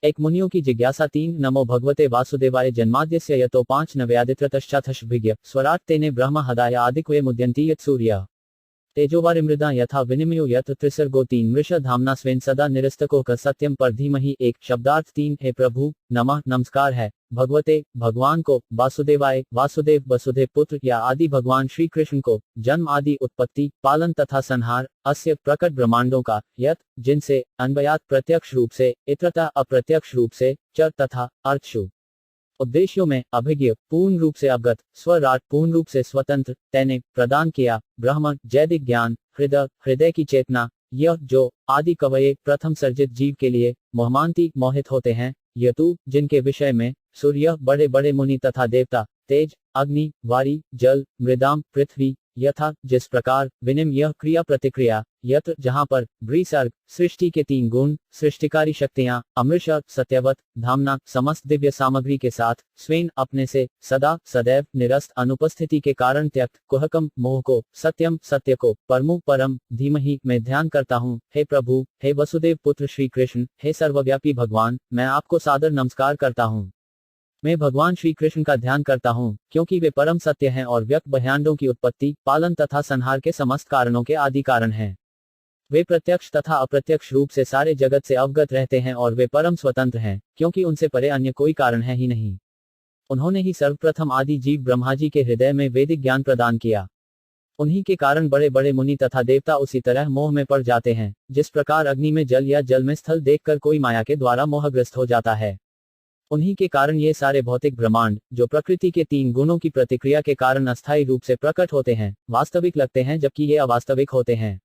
एक मुनियों की जिज्ञासा 3 नमो भगवते वासुदेवाय जन्माद्यस्य यतो 5 नव्यादित्रतश्चाथश्भिज्ञ स्वराट तेने ब्रह्म हदाय आदिक्वे मुद्यन्ति यत् सूर्य तेजोवारिमृदा यथा विनिमयो यत्र त्रिसर्गो 3 मृष धामना स्वेन सदा निरस्तको क सत्यम पर धीमहि 1 शब्दार्थ 3 हे प्रभु नमः नमस्कार है भगवते भगवान को वासुदेवाय वासुदेव वसुदेव पुत्र या आदि भगवान श्री कृष्ण को जन्म आदि उत्पत्ति पालन तथा संहार अस्य प्रकट ब्रह्मांडों का यत जिनसे अन्वयात प्रत्यक्ष रूप से इत्रता अप्रत्यक्ष रूप से च तथा अर्थशु उद्देश्यों में अभिज्ञ पूर्ण रूप से अवगत स्वराट पूर्ण रूप से स्वतंत्र तैने प्रदान किया ब्रह्म जैदिक ज्ञान हृदय की चेतना यह जो आदि कवये प्रथम सर्जित जीव के लिए मोहमांति मोहित होते हैं यतु जिनके विषय में सूर्य बड़े बड़े मुनि तथा देवता तेज अग्नि वारी जल मृदाम पृथ्वी यथा जिस प्रकार विनिम यह क्रिया प्रतिक्रिया यत्र जहां पर ब्रीसर्ग सृष्टि के 3 गुण सृष्टिकारी शक्तियां अमृष सत्यवत धामना समस्त दिव्य सामग्री के साथ स्वेन अपने से सदा सदैव निरस्त अनुपस्थिति के कारण त्यक्त कुहकम मोह को सत्यम सत्य को परमु परम धीमहि मैं ध्यान करता हूँ हे प्रभु हे वसुदेव पुत्र श्री कृष्ण हे सर्वव्यापी भगवान मैं आपको सादर नमस्कार करता हूँ। मैं भगवान श्री कृष्ण का ध्यान करता हूँ क्योंकि वे परम सत्य हैं और व्यक्त ब्रह्मांडों की उत्पत्ति पालन तथा संहार के समस्त कारणों के आदि कारण हैं। वे प्रत्यक्ष तथा अप्रत्यक्ष रूप से सारे जगत से अवगत रहते हैं और वे परम स्वतंत्र हैं क्योंकि उनसे परे अन्य कोई कारण है ही नहीं। उन्होंने ही सर्वप्रथम आदि जीव ब्रह्मा जी के हृदय में वैदिक ज्ञान प्रदान किया। उन्हीं के कारण बड़े बड़े मुनि तथा देवता उसी तरह मोह में पड़ जाते हैं जिस प्रकार अग्नि में जल या जल में स्थल देखकर कोई माया के द्वारा मोहग्रस्त हो जाता है। उन्हीं के कारण ये सारे भौतिक ब्रह्मांड जो प्रकृति के 3 गुणों की प्रतिक्रिया के कारण अस्थायी रूप से प्रकट होते हैं वास्तविक लगते हैं जबकि ये अवास्तविक होते हैं।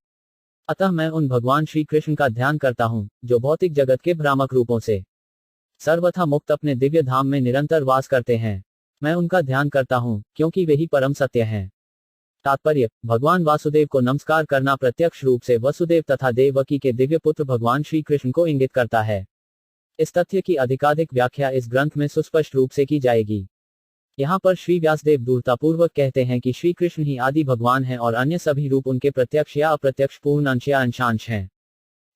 अतः मैं उन भगवान श्री कृष्ण का ध्यान करता हूँ जो भौतिक जगत के भ्रामक रूपों से सर्वथा मुक्त अपने दिव्य धाम में निरंतर वास करते हैं। मैं उनका ध्यान करता हूँ क्योंकि वे ही परम सत्य हैं। तात्पर्य भगवान वासुदेव को नमस्कार करना प्रत्यक्ष रूप से वसुदेव तथा देवकी के दिव्य पुत्र भगवान श्री कृष्ण को इंगित करता है। इस तथ्य की अधिकाधिक व्याख्या इस ग्रंथ में सुस्पष्ट रूप से की जाएगी। यहाँ पर श्री व्यासदेव दूरतापूर्वक कहते हैं कि श्री कृष्ण ही आदि भगवान हैं और अन्य सभी रूप उनके प्रत्यक्ष या अप्रत्यक्ष पूर्ण अंश या अंशांश हैं।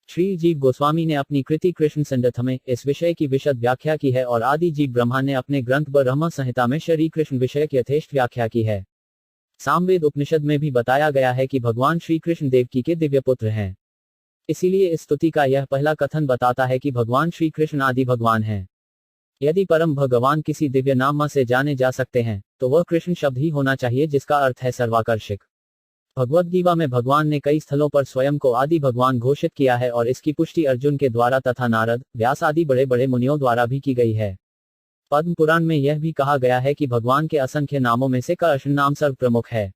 श्री जीव गोस्वामी ने अपनी कृति कृष्ण संडथ में इस विषय की विशद व्याख्या की है और आदि जीव ब्रह्मा ने अपने ग्रंथ ब्रह्म संहिता में श्री कृष्ण विषय की यथेष्ट व्याख्या की है। सामवेद उपनिषद में भी बताया गया है कि भगवान श्री कृष्ण देवकी के दिव्य पुत्र हैं। इसीलिए इस स्तुति का यह पहला कथन बताता है कि भगवान श्री कृष्ण आदि भगवान हैं। यदि परम भगवान किसी दिव्य नाम से जाने जा सकते हैं तो वह कृष्ण शब्द ही होना चाहिए जिसका अर्थ है सर्वाकर्षक। भगवद गीता में भगवान ने कई स्थलों पर स्वयं को आदि भगवान घोषित किया है और इसकी पुष्टि अर्जुन के द्वारा तथा नारद व्यास आदि बड़े बड़े मुनियों द्वारा भी की गई है। पद्म पुराण में यह भी कहा गया है कि भगवान के असंख्य नामों में से कृष्ण नाम सर्वप्रमुख है।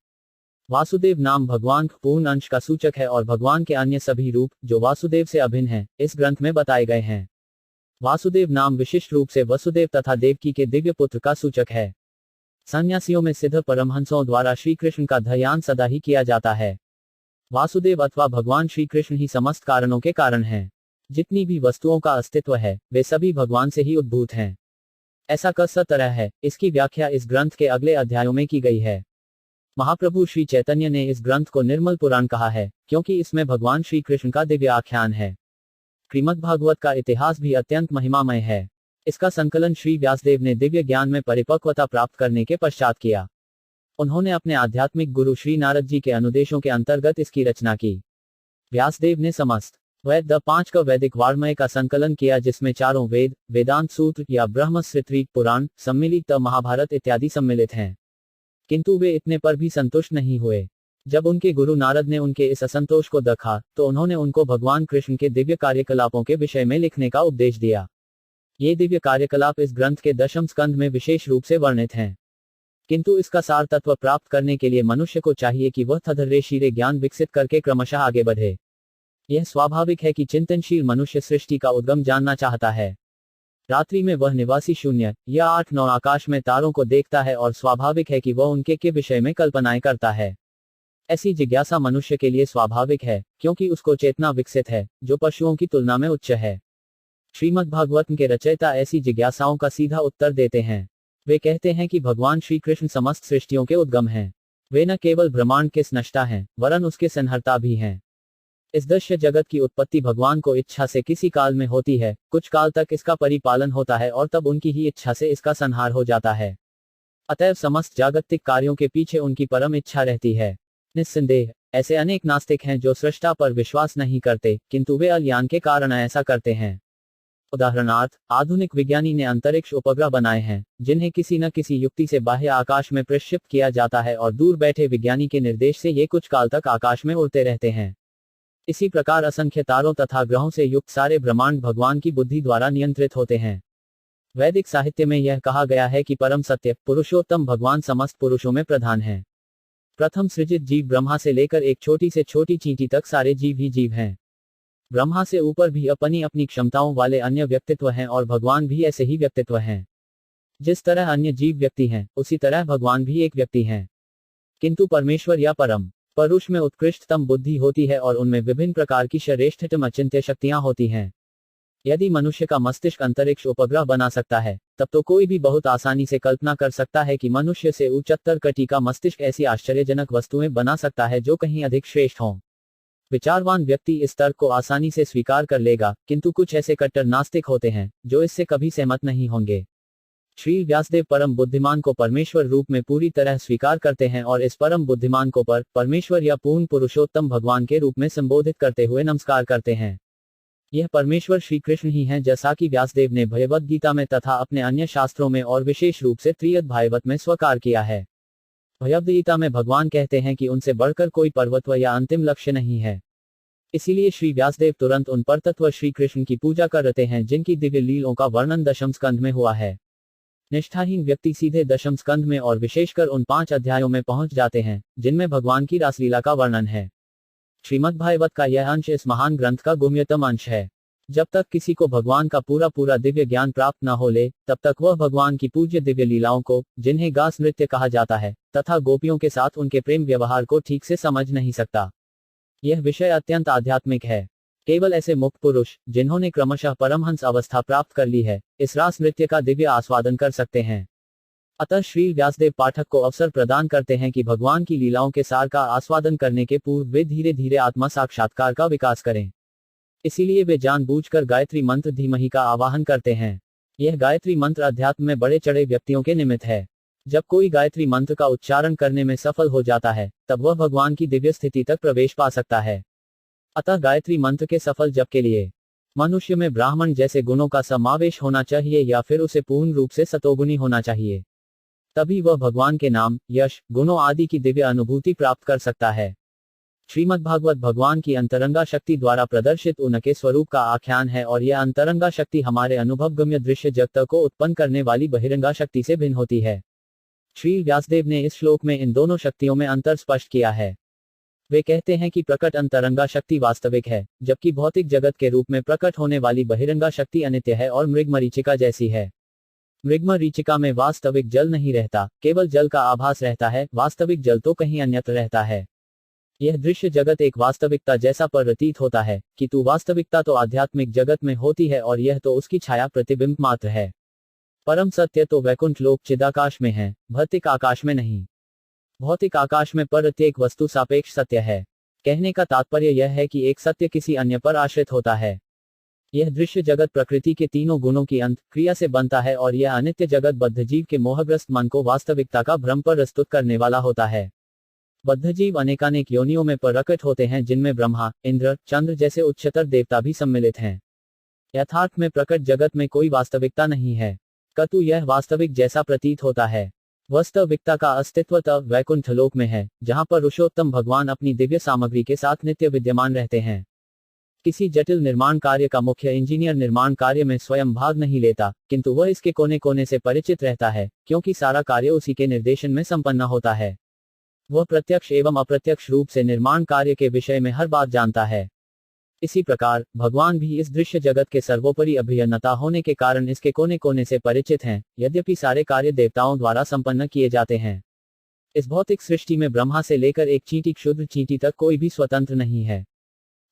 वासुदेव नाम भगवान पूर्ण अंश का सूचक है और भगवान के अन्य सभी रूप जो वासुदेव से अभिन्न हैं इस ग्रंथ में बताए गए हैं। वासुदेव नाम विशिष्ट रूप से वसुदेव तथा देवकी के दिव्य पुत्र का सूचक है। सन्यासियों में सिद्ध परमहंसों द्वारा श्री कृष्ण का ध्यान सदा ही किया जाता है। वासुदेव अथवा भगवान श्री कृष्ण ही समस्त कारणों के कारण हैं। जितनी भी वस्तुओं का अस्तित्व है वे सभी भगवान से ही उद्भूत हैं। ऐसा किस तरह है इसकी व्याख्या इस ग्रंथ के अगले अध्यायों में की गई है। महाप्रभु श्री चैतन्य ने इस ग्रंथ को निर्मल पुराण कहा है क्योंकि इसमें भगवान श्री कृष्ण का दिव्य आख्यान है। श्रीमद् भागवत का इतिहास भी अत्यंत महिमामय है। इसका संकलन श्री व्यासदेव ने दिव्य ज्ञान में परिपक्वता प्राप्त करने के पश्चात किया। उन्होंने अपने आध्यात्मिक गुरु श्री नारद जी के अनुदेशों के अंतर्गत इसकी रचना की। व्यासदेव ने समस्त वेद 5 का वैदिक वाङ्मय का संकलन किया जिसमें चारों वेद वेदांत सूत्र या ब्रह्मसूत्र पुराण सम्मिलित महाभारत इत्यादि सम्मिलित हैं। किंतु वे इतने पर भी संतुष्ट नहीं हुए। जब उनके गुरु नारद ने उनके इस असंतोष को देखा तो उन्होंने उनको भगवान कृष्ण के दिव्य कार्यकलापों के विषय में लिखने का उपदेश दिया। ये दिव्य कार्यकलाप इस ग्रंथ के 10वें स्कंध में विशेष रूप से वर्णित हैं। किंतु इसका सार तत्व प्राप्त करने के लिए मनुष्य को चाहिए कि वह धैर्य शीरे ज्ञान विकसित करके क्रमशः आगे बढ़े। यह स्वाभाविक है कि चिंतनशील मनुष्य सृष्टि का उद्गम जानना चाहता है। रात्रि में वह निवासी शून्य या 8-9 आकाश में तारों को देखता है और स्वाभाविक है कि वह उनके के विषय में कल्पनाएं करता है। ऐसी जिज्ञासा मनुष्य के लिए स्वाभाविक है क्योंकि उसको चेतना विकसित है जो पशुओं की तुलना में उच्च है। श्रीमद् भागवत के रचयिता ऐसी जिज्ञासाओं का सीधा उत्तर देते हैं। वे कहते हैं कि भगवान श्री कृष्ण समस्त सृष्टियों के उद्गम हैं। वे न केवल ब्रह्मांड के स्रष्टा हैं वरन उसके संहर्ता भी हैं। इस दृश्य जगत की उत्पत्ति भगवान को इच्छा से किसी काल में होती है, कुछ काल तक इसका परिपालन होता है और तब उनकी ही इच्छा से इसका संहार हो जाता है। अतएव समस्त जागतिक कार्यों के पीछे उनकी परम इच्छा रहती है। निस्संदेह ऐसे अनेक नास्तिक हैं जो सृष्टा पर विश्वास नहीं करते, किंतु वे अज्ञान के कारण ऐसा करते हैं। उदाहरणार्थ, आधुनिक विज्ञानी ने अंतरिक्ष उपग्रह बनाए हैं, जिन्हें किसी न किसी युक्ति से बाह्य आकाश में प्रक्षेपित किया जाता है और दूर बैठे विज्ञानी के निर्देश से ये कुछ काल तक आकाश में उड़ते रहते हैं। इसी प्रकार असंख्य तारों तथा ग्रहों से युक्त सारे ब्रह्मांड भगवान की बुद्धि द्वारा नियंत्रित होते हैं। वैदिक साहित्य में यह कहा गया है कि परम सत्य पुरुषोत्तम भगवान समस्त पुरुषों में प्रधान है। प्रथम सृजित जीव ब्रह्मा से लेकर एक छोटी से छोटी चींटी तक सारे जीव ही जीव हैं। ब्रह्मा से ऊपर भी अपनी अपनी क्षमताओं वाले अन्य व्यक्तित्व हैं और भगवान भी ऐसे ही व्यक्तित्व हैं। जिस तरह अन्य जीव व्यक्ति हैं, उसी तरह भगवान भी एक व्यक्ति हैं। किंतु परमेश्वर या परम पुरुष में उत्कृष्टतम बुद्धि होती है और उनमें विभिन्न प्रकार की श्रेष्ठतम अचिंत्य शक्तियां होती हैं। यदि मनुष्य का मस्तिष्क अंतरिक्ष उपग्रह बना सकता है, तब तो कोई भी बहुत आसानी से कल्पना कर सकता है कि मनुष्य से उच्चतर कटी का मस्तिष्क ऐसी आश्चर्यजनक वस्तुएं बना सकता है जो कहीं अधिक श्रेष्ठ हों। विचारवान व्यक्ति इस तर्क को आसानी से स्वीकार कर लेगा, किंतु कुछ ऐसे कट्टर नास्तिक होते हैं जो इससे कभी सहमत नहीं होंगे। श्री व्यासदेव परम बुद्धिमान को परमेश्वर रूप में पूरी तरह स्वीकार करते हैं और इस परम बुद्धिमान को परमेश्वर या पूर्ण पुरुषोत्तम भगवान के रूप में संबोधित करते हुए नमस्कार करते हैं। यह परमेश्वर श्री कृष्ण ही हैं, जैसा कि व्यासदेव ने भगवद गीता में तथा अपने अन्य शास्त्रों में और विशेष रूप से त्रिअध्यायवत में स्वीकार किया है। भगवद गीता में भगवान कहते हैं कि उनसे बढ़कर कोई परवत्व या अंतिम लक्ष्य नहीं है। इसीलिए श्री व्यासदेव तुरंत उन परतत्व श्री कृष्ण की पूजा करते हैं जिनकी दिव्य लीलों का वर्णन दशम स्कंध में हुआ है। निष्ठाहीन व्यक्ति सीधे दशम स्कंध में और विशेषकर उन 5 अध्यायों में पहुंच जाते हैं जिनमें भगवान की रासलीला का वर्णन है। श्रीमद्भागवत का यह अंश इस महान ग्रंथ का गुह्यतम अंश है। जब तक किसी को भगवान का पूरा दिव्य ज्ञान प्राप्त न हो ले, तब तक वह भगवान की पूज्य दिव्य लीलाओं को, जिन्हें गास नृत्य कहा जाता है, तथा गोपियों के साथ उनके प्रेम व्यवहार को ठीक से समझ नहीं सकता। यह विषय अत्यंत आध्यात्मिक है। केवल ऐसे मुक्त पुरुष, जिन्होंने क्रमशः परमहंस अवस्था प्राप्त कर ली है, इस रास नृत्य का दिव्य आस्वादन कर सकते हैं। अतः श्री व्यासदेव पाठक को अवसर प्रदान करते हैं कि भगवान की लीलाओं के सार का आस्वादन करने के पूर्व वे धीरे धीरे आत्मा साक्षात्कार का विकास करें। इसीलिए वे जानबूझकर गायत्री मंत्र धीमहि का आवाहन करते हैं। यह गायत्री मंत्र अध्यात्म में बड़े चढ़े व्यक्तियों के निमित्त है। जब कोई गायत्री मंत्र का उच्चारण करने में सफल हो जाता है, तब वह भगवान की दिव्य स्थिति तक प्रवेश पा सकता है। अतः गायत्री मंत्र के सफल जप के लिए मनुष्य में ब्राह्मण जैसे गुणों का समावेश होना चाहिए या फिर उसे पूर्ण रूप से सतोगुणी होना चाहिए। तभी वह भगवान के नाम, यश, गुणों आदि की दिव्य अनुभूति प्राप्त कर सकता है। श्रीमद्भागवत भगवान की अंतरंगा शक्ति द्वारा प्रदर्शित उनके स्वरूप का आख्यान है और यह अंतरंगा शक्ति हमारे अनुभवगम्य दृश्य जगत को उत्पन्न करने वाली बहिरंगा शक्ति से भिन्न होती है। श्री व्यासदेव ने इस श्लोक में इन दोनों शक्तियों में अंतर स्पष्ट किया है। वे कहते हैं कि प्रकट अंतरंगा शक्ति वास्तविक है, जबकि भौतिक जगत के रूप में प्रकट होने वाली बहिरंगा शक्ति अनित्य है और मृगमरीचिका जैसी है। मृगमरीचिका में वास्तविक जल नहीं रहता, केवल जल का आभास रहता है, वास्तविक जल तो कहीं अन्यत्र रहता है। यह दृश्य जगत एक वास्तविकता जैसा प्रतीत होता है, किंतु वास्तविकता तो आध्यात्मिक जगत में होती है और यह तो उसकी छाया प्रतिबिंब मात्र है। परम सत्य तो वैकुंठ लोक चिदाकाश में है, भौतिक आकाश में नहीं। भौतिक आकाश में प्रत्येक वस्तु सापेक्ष सत्य है। कहने का तात्पर्य यह है कि एक सत्य किसी अन्य पर आश्रित होता है। यह दृश्य जगत प्रकृति के तीनों गुणों की अंत क्रिया से बनता है और यह अनित्य जगत बद्धजीव के मोहग्रस्त मन को वास्तविकता का भ्रम प्रस्तुत करने वाला होता है। बद्धजीव अनेकानेक योनियों में प्रकट होते हैं, जिनमें ब्रह्मा, इंद्र, चंद्र जैसे उच्चतर देवता भी सम्मिलित हैं। यथार्थ में प्रकट जगत में कोई वास्तविकता नहीं है, किंतु यह वास्तविक जैसा प्रतीत होता है। वास्तविकता का अस्तित्व तब वैकुंठ लोक में है, जहां पर पुरुषोत्तम भगवान अपनी दिव्य सामग्री के साथ नित्य विद्यमान रहते हैं। किसी जटिल निर्माण कार्य का मुख्य इंजीनियर निर्माण कार्य में स्वयं भाग नहीं लेता, किंतु वह इसके कोने कोने से परिचित रहता है, क्योंकि सारा कार्य उसी के निर्देशन में संपन्न होता है। वह प्रत्यक्ष एवं अप्रत्यक्ष रूप से निर्माण कार्य के विषय में हर बात जानता है। इसी प्रकार भगवान भी इस दृश्य जगत के सर्वोपरि अभिन्नता होने के कारण इसके कोने कोने से परिचित हैं, यद्यपि सारे कार्य देवताओं द्वारा संपन्न किए जाते हैं। इस भौतिक सृष्टि में ब्रह्मा से लेकर एक चींटी क्षुद्र चींटी तक कोई भी स्वतंत्र नहीं है।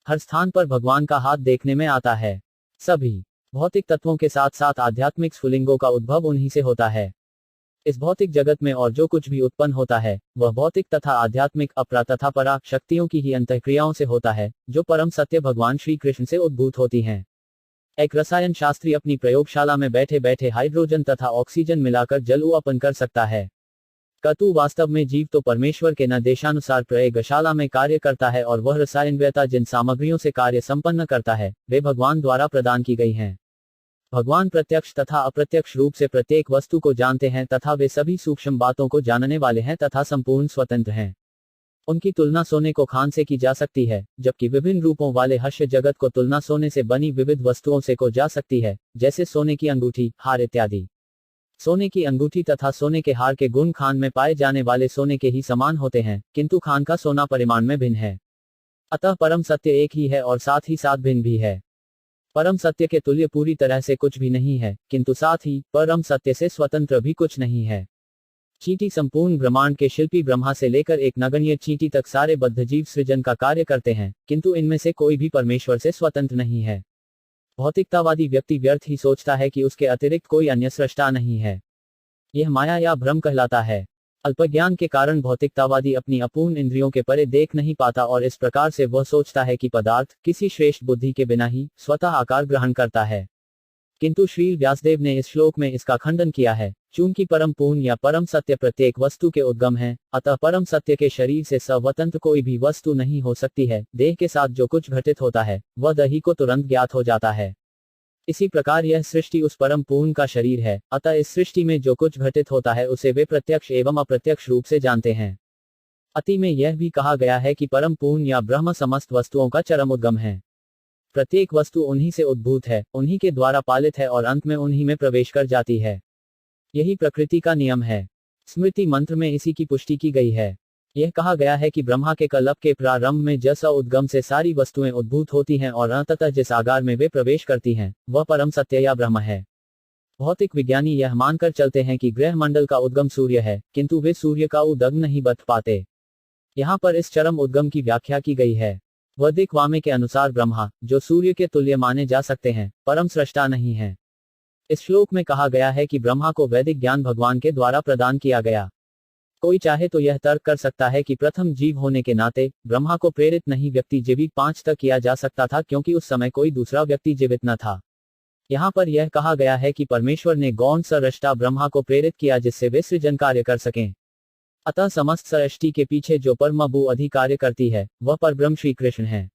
हर स्थान पर भगवान का हाथ देखने में आता है। सभी भौतिक तत्वों के साथ साथ आध्यात्मिक स्फुलिंगों का उद्भव उन्हीं से होता है। इस भौतिक जगत में और जो कुछ भी उत्पन्न होता है वह भौतिक तथा आध्यात्मिक अपरा तथा परा शक्तियों की ही अंतःक्रियाओं से होता है, जो परम सत्य भगवान श्री कृष्ण से उद्भूत होती हैं। एक रसायन शास्त्री अपनी प्रयोगशाला में बैठे बैठे हाइड्रोजन तथा ऑक्सीजन मिलाकर जल उत्पन्न कर सकता है, किंतु वास्तव में जीव तो परमेश्वर के निर्देशानुसार प्रयोगशाला में कार्य करता है और वह रसायनवेत्ता जिन सामग्रियों से कार्य संपन्न करता है वे भगवान द्वारा प्रदान की गई हैं। भगवान प्रत्यक्ष तथा अप्रत्यक्ष रूप से प्रत्येक वस्तु को जानते हैं तथा वे सभी सूक्ष्म बातों को जानने वाले हैं तथा संपूर्ण स्वतंत्र हैं। उनकी तुलना सोने को खान से की जा सकती है, जबकि विभिन्न रूपों वाले हर्ष जगत को तुलना सोने से बनी विविध वस्तुओं से को जा सकती है, जैसे सोने की अंगूठी, हार इत्यादि। सोने की अंगूठी तथा सोने के हार के गुण खान में पाए जाने वाले सोने के ही समान होते हैं, किंतु खान का सोना परिमाण में भिन्न है। अतः परम सत्य एक ही है और साथ ही साथ भिन्न भी है। परम सत्य के तुल्य पूरी तरह से कुछ भी नहीं है, किंतु साथ ही परम सत्य से स्वतंत्र भी कुछ नहीं है। चींटी संपूर्ण ब्रह्मांड के शिल्पी ब्रह्मा से लेकर एक नगण्य चींटी तक सारे बद्धजीव सृजन का कार्य करते हैं, किंतु इनमें से कोई भी परमेश्वर से स्वतंत्र नहीं है। भौतिकतावादी व्यक्ति व्यर्थ ही सोचता है कि उसके अतिरिक्त कोई अन्य सृष्टा नहीं है। यह माया या भ्रम कहलाता है। अल्पज्ञान के कारण भौतिकतावादी अपनी अपूर्ण इंद्रियों के परे देख नहीं पाता और इस प्रकार से वह सोचता है कि पदार्थ किसी श्रेष्ठ बुद्धि के बिना ही स्वतः आकार ग्रहण करता है। किंतु श्री व्यासदेव ने इस श्लोक में इसका खंडन किया है। चूंकि परम पूर्ण या परम सत्य प्रत्येक वस्तु के उद्गम है, अतः परम सत्य के शरीर से स्वतंत्र कोई भी वस्तु नहीं हो सकती है। देह के साथ जो कुछ घटित होता है वह दही को तुरंत ज्ञात हो जाता है। इसी प्रकार यह सृष्टि उस परम पूर्ण का शरीर है, अतः इस सृष्टि में जो कुछ घटित होता है उसे वे प्रत्यक्ष एवं अप्रत्यक्ष रूप से जानते हैं। अति में यह भी कहा गया है कि परम पूर्ण या ब्रह्म समस्त वस्तुओं का चरम उद्गम है। प्रत्येक वस्तु उन्हीं से उद्भूत है, उन्हीं के द्वारा पालित है और अंत में उन्हीं में प्रवेश कर जाती है। यही प्रकृति का नियम है। स्मृति मंत्र में इसी की पुष्टि की गई है। यह कहा गया है कि ब्रह्मा के कल्प के प्रारंभ में जैसा उद्गम से सारी वस्तुएं उद्भूत होती हैं और अंततः जिस आगार में वे प्रवेश करती हैं वह परम सत्य या ब्रह्म है। भौतिक विज्ञानी यह मानकर चलते हैं कि ग्रह मंडल का उद्गम सूर्य है, किंतु वे सूर्य का उद्गम नहीं बता पाते। यहाँ पर इस चरम उद्गम की व्याख्या की गई है। वैदिक वामे के अनुसार ब्रह्मा, जो सूर्य के तुल्य माने जा सकते हैं, परम सृष्टा नहीं है। इस श्लोक में कहा गया है कि ब्रह्मा को वैदिक ज्ञान भगवान के द्वारा प्रदान किया गया। कोई चाहे तो यह तर्क कर सकता है कि प्रथम जीव होने के नाते ब्रह्मा को प्रेरित नहीं व्यक्ति जीवित 5 तक किया जा सकता था, क्योंकि उस समय कोई दूसरा व्यक्ति जीवित न था। यहाँ पर यह कहा गया है कि परमेश्वर ने गौण सृष्टा ब्रह्मा को प्रेरित किया जिससे वे सृजन कार्य कर सकें। अतः समस्त सृष्टि के पीछे जो परमभू अधिकार्य करती है वह परब्रह्म श्री कृष्ण है।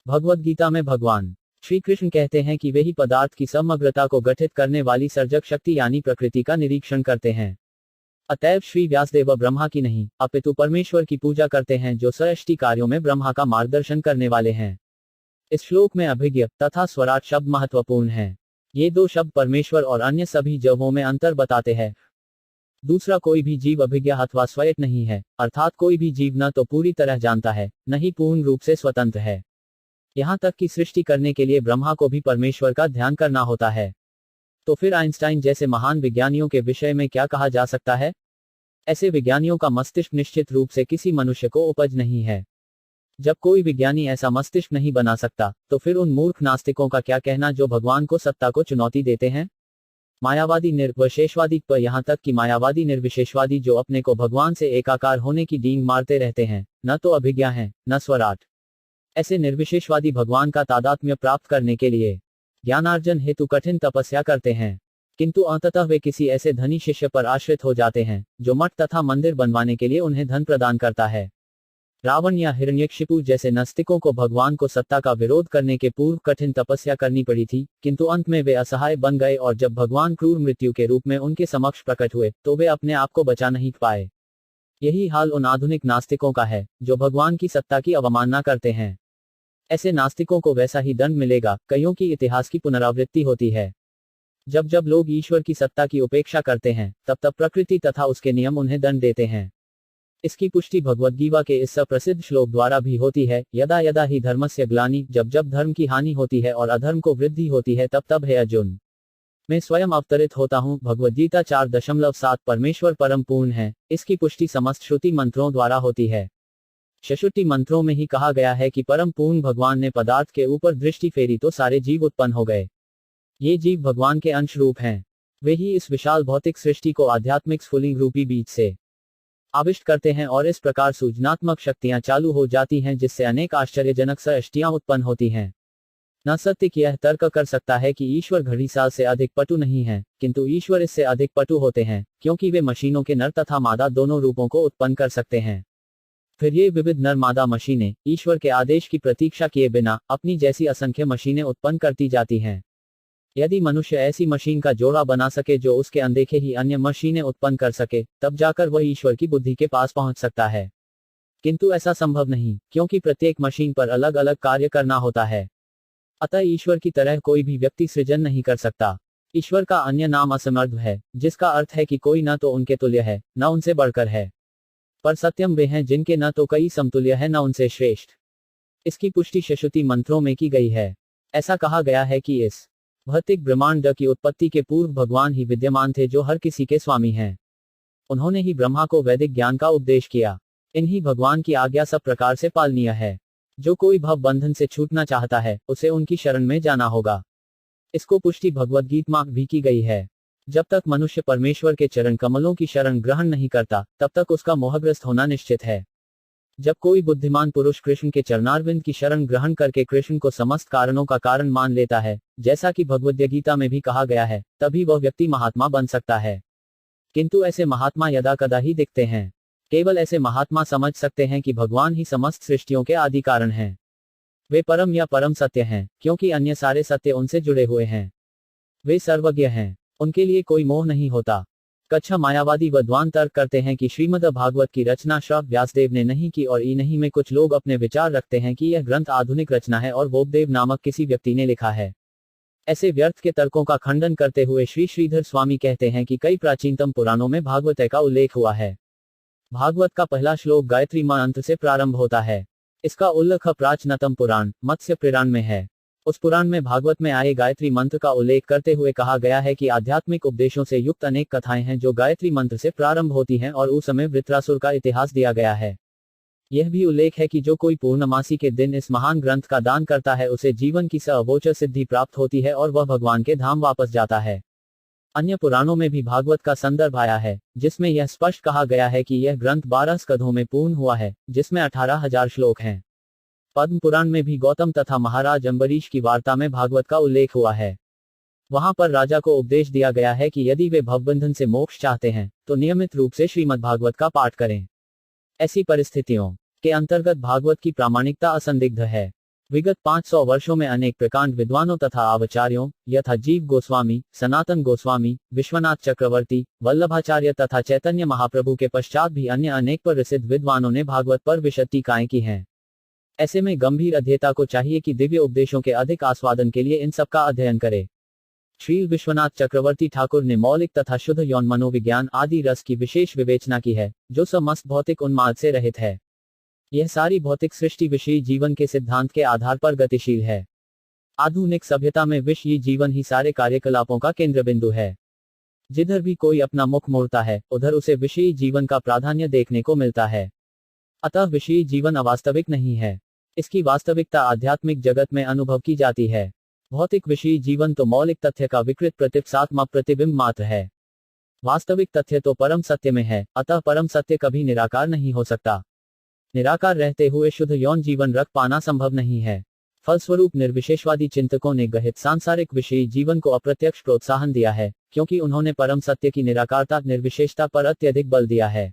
भगवद गीता में भगवान श्री कृष्ण कहते हैं कि वे ही पदार्थ की समग्रता को गठित करने वाली सर्जक शक्ति यानी प्रकृति का निरीक्षण करते हैं। अतएव श्री व्यासदेव ब्रह्मा की नहीं अपितु परमेश्वर की पूजा करते हैं, जो सृष्टि कार्यों में ब्रह्मा का मार्गदर्शन करने वाले हैं। इस श्लोक में अभिज्ञ तथा स्वराट शब्द महत्वपूर्ण हैं। ये दो शब्द परमेश्वर और अन्य सभी जीवों में अंतर बताते हैं। दूसरा कोई भी जीव अभिज्ञ अथवा स्वयं नहीं है, अर्थात कोई भी जीव न तो पूरी तरह जानता है, न ही पूर्ण रूप से स्वतंत्र है। यहाँ तक कि सृष्टि करने के लिए ब्रह्मा को भी परमेश्वर का ध्यान करना होता है। तो फिर आइंस्टाइन जैसे महान विज्ञानियों के विषय में क्या कहा जा सकता है? ऐसे विज्ञानियों का मस्तिष्क निश्चित रूप से किसी मनुष्य को उपज नहीं है। जब कोई विज्ञानी ऐसा मस्तिष्क नहीं बना सकता, तो फिर उन मूर्ख नास्तिकों का क्या कहना जो भगवान को सत्ता को चुनौती देते हैं? मायावादी निर्विशेषवादी पर यहाँ तक कि मायावादी निर्विशेषवादी जो अपने को भगवान से एकाकार होने की डींग मारते रहते हैं, न तो अभिज्ञा हैं, न स्वराट। ऐसे निर्विशेषवादी भगवान का तादात्म्य प्राप्त करने के लिए ज्ञानार्जन हेतु कठिन तपस्या करते हैं, किंतु अंततः वे किसी ऐसे धनी शिष्य पर आश्रित हो जाते हैं जो मठ तथा मंदिर बनवाने के लिए उन्हें धन प्रदान करता है। रावण या हिरण्यकशिपु जैसे नास्तिकों को भगवान को सत्ता का विरोध करने के पूर्व कठिन तपस्या करनी पड़ी थी, किंतु अंत में वे असहाय बन गए और जब भगवान क्रूर मृत्यु के रूप में उनके समक्ष प्रकट हुए तो वे अपने आप को बचा नहीं पाए। यही हाल उन आधुनिक नास्तिकों का है जो भगवान की सत्ता की अवमानना करते हैं। ऐसे नास्तिकों को वैसा ही दंड मिलेगा। कईयों की इतिहास की पुनरावृत्ति होती है। जब जब लोग ईश्वर की सत्ता की उपेक्षा करते हैं, तब तब प्रकृति तथा उसके नियम उन्हें दंड देते हैं। इसकी पुष्टि भगवद्गीता के इस प्रसिद्ध श्लोक द्वारा भी होती है, यदा यदा ही धर्मस्य ग्लानि, जब जब धर्म की हानि होती है और अधर्म को वृद्धि होती है तब तब हे अर्जुन मैं स्वयं अवतरित होता हूँ। भगवद्गीता 4.7 परमेश्वर परम पूर्ण है। इसकी पुष्टि समस्त श्रुति मंत्रों द्वारा होती है। सश्रुति मंत्रों में ही कहा गया है कि परम पूर्ण भगवान ने पदार्थ के ऊपर दृष्टि फेरी तो सारे जीव उत्पन्न हो गए। ये जीव भगवान के अंश रूप हैं। वे ही इस विशाल भौतिक सृष्टि को आध्यात्मिक स्फुलिंग रूपी बीज से आविष्ट करते हैं और इस प्रकार सूचनात्मक शक्तियां चालू हो जाती हैं जिससे अनेक आश्चर्यजनक सृष्टियां उत्पन्न होती हैं। न सत्य यह तर्क कर सकता है कि ईश्वर घड़ी साल से अधिक पटु नहीं है, किंतु ईश्वर इससे अधिक पटु होते हैं, क्योंकि वे मशीनों के नर तथा मादा दोनों रूपों को उत्पन्न कर सकते हैं। फिर ये विविध नर मादा मशीनें ईश्वर के आदेश की प्रतीक्षा किए बिना अपनी जैसी असंख्य मशीनें उत्पन्न करती जाती हैं। यदि मनुष्य ऐसी मशीन का जोड़ा बना सके जो उसके अनदेखे ही अन्य मशीनें उत्पन्न कर सके, तब जाकर वह ईश्वर की बुद्धि के पास पहुंच सकता है। किंतु ऐसा संभव नहीं, क्योंकि प्रत्येक मशीन पर अलग अलग कार्य करना होता है। अतः ईश्वर की तरह कोई भी व्यक्ति सृजन नहीं कर सकता। ईश्वर का अन्य नाम असमर्थ है, जिसका अर्थ है कि कोई न तो उनके तुल्य है, न उनसे बढ़कर है। पर सत्यम वे हैं जिनके न तो कई समतुल्य है न उनसे श्रेष्ठ। इसकी पुष्टि श्रुति मंत्रों में की गई है। ऐसा कहा गया है कि इस भौतिक ब्रह्मांड की उत्पत्ति के पूर्व भगवान ही विद्यमान थे जो हर किसी के स्वामी हैं। उन्होंने ही ब्रह्मा को वैदिक ज्ञान का उपदेश किया। इन्हीं भगवान की आज्ञा सब प्रकार से पालनीय है। जो कोई भव बंधन से छूटना चाहता है, उसे उनकी शरण में जाना होगा। इसको पुष्टि भगवद गीता में भी की गई है। जब तक मनुष्य परमेश्वर के चरण कमलों की शरण ग्रहण नहीं करता, तब तक उसका मोहग्रस्त होना निश्चित है। जब कोई बुद्धिमान पुरुष कृष्ण के चरणारविंद की शरण ग्रहण करके कृष्ण को समस्त कारणों का कारण मान लेता है, जैसा कि भगवद गीता में भी कहा गया है, तभी वह व्यक्ति महात्मा बन सकता है। किंतु ऐसे महात्मा यदा कदा ही दिखते हैं। केवल ऐसे महात्मा समझ सकते हैं कि भगवान ही समस्त सृष्टियों के आदि कारण हैं। वे परम या परम सत्य हैं, क्योंकि अन्य सारे सत्य उनसे जुड़े हुए हैं। वे सर्वज्ञ हैं, उनके लिए कोई मोह नहीं होता। कच्छा मायावादी विद्वान तर्क करते हैं कि श्रीमद् भागवत की रचना श्रव व्यासदेव ने नहीं की और नहीं में कुछ लोग अपने विचार रखते हैं कि यह ग्रंथ आधुनिक रचना है और वोपदेव नामक किसी व्यक्ति ने लिखा है। ऐसे व्यर्थ के तर्कों का खंडन करते हुए श्री श्रीधर स्वामी कहते हैं कि कई प्राचीनतम पुराणों में भागवत का उल्लेख हुआ है। भागवत का पहला श्लोक गायत्री मंत्र से प्रारंभ होता है। इसका उल्लेख प्राचीनतम पुराण मत्स्य पुराण में है। उस पुराण में भागवत में आए गायत्री मंत्र का उल्लेख करते हुए कहा गया है कि आध्यात्मिक उपदेशों से युक्त अनेक कथाएं हैं जो गायत्री मंत्र से प्रारंभ होती हैं और उस समय वृत्रासुर का इतिहास दिया गया है। यह भी उल्लेख है कि जो कोई पूर्णमासी के दिन इस महान ग्रंथ का दान करता है उसे जीवन की सर्वोच्च सिद्धि प्राप्त होती है और वह भगवान के धाम वापस जाता है। अन्य पुराणों में भी भागवत का संदर्भ आया है, जिसमें यह स्पष्ट कहा गया है कि यह ग्रंथ 12 स्कंधों में पूर्ण हुआ है, जिसमें 18,000 श्लोक हैं। पद्म पुराण में भी गौतम तथा महाराज अम्बरीश की वार्ता में भागवत का उल्लेख हुआ है। वहां पर राजा को उपदेश दिया गया है कि यदि वे भवबंधन से मोक्ष चाहते हैं, तो नियमित रूप से श्रीमद् भागवत का पाठ करें। ऐसी परिस्थितियों के अंतर्गत भागवत की प्रामाणिकता असंदिग्ध है। विगत 500 वर्षों में अनेक प्रकांड विद्वानों तथा आचार्यों यथा जीव गोस्वामी, सनातन गोस्वामी, विश्वनाथ चक्रवर्ती, वल्लभाचार्य तथा चैतन्य महाप्रभु के पश्चात भी अन्य अनेक प्रसिद्ध विद्वानों ने भागवत पर विशद टीकाएं की हैं। ऐसे में गंभीर अध्येता को चाहिए कि दिव्य उपदेशों के अधिक आस्वादन के लिए इन सब का अध्ययन करे। श्री विश्वनाथ चक्रवर्ती ठाकुर ने मौलिक तथा शुद्ध यौन मनोविज्ञान आदि रस की विशेष विवेचना की है, जो समस्त भौतिक उन्माद से रहित है। यह सारी भौतिक सृष्टि विषयी जीवन के सिद्धांत के आधार पर गतिशील है। आधुनिक सभ्यता में विषयी जीवन ही सारे कार्यकलापों का केंद्र बिंदु है। जिधर भी कोई अपना मुख मोड़ता है, उधर उसे विषयी जीवन का प्राधान्य देखने को मिलता है। अतः विषयी जीवन अवास्तविक नहीं है। इसकी वास्तविकता आध्यात्मिक जगत में अनुभव की जाती है। भौतिक विषयी जीवन तो मौलिक तथ्य का विकृत प्रतिपसात्मक प्रतिबिंब मात्र है। वास्तविक तथ्य तो परम सत्य में है, अतः परम सत्य कभी निराकार नहीं हो सकता। निराकार रहते हुए शुद्ध यौन जीवन रख पाना संभव नहीं है। फलस्वरूप निर्विशेषवादी चिंतकों ने गहित सांसारिक विषयी जीवन को अप्रत्यक्ष प्रोत्साहन दिया है, क्योंकि उन्होंने परम सत्य की निराकारता निर्विशेषता पर अत्यधिक बल दिया है।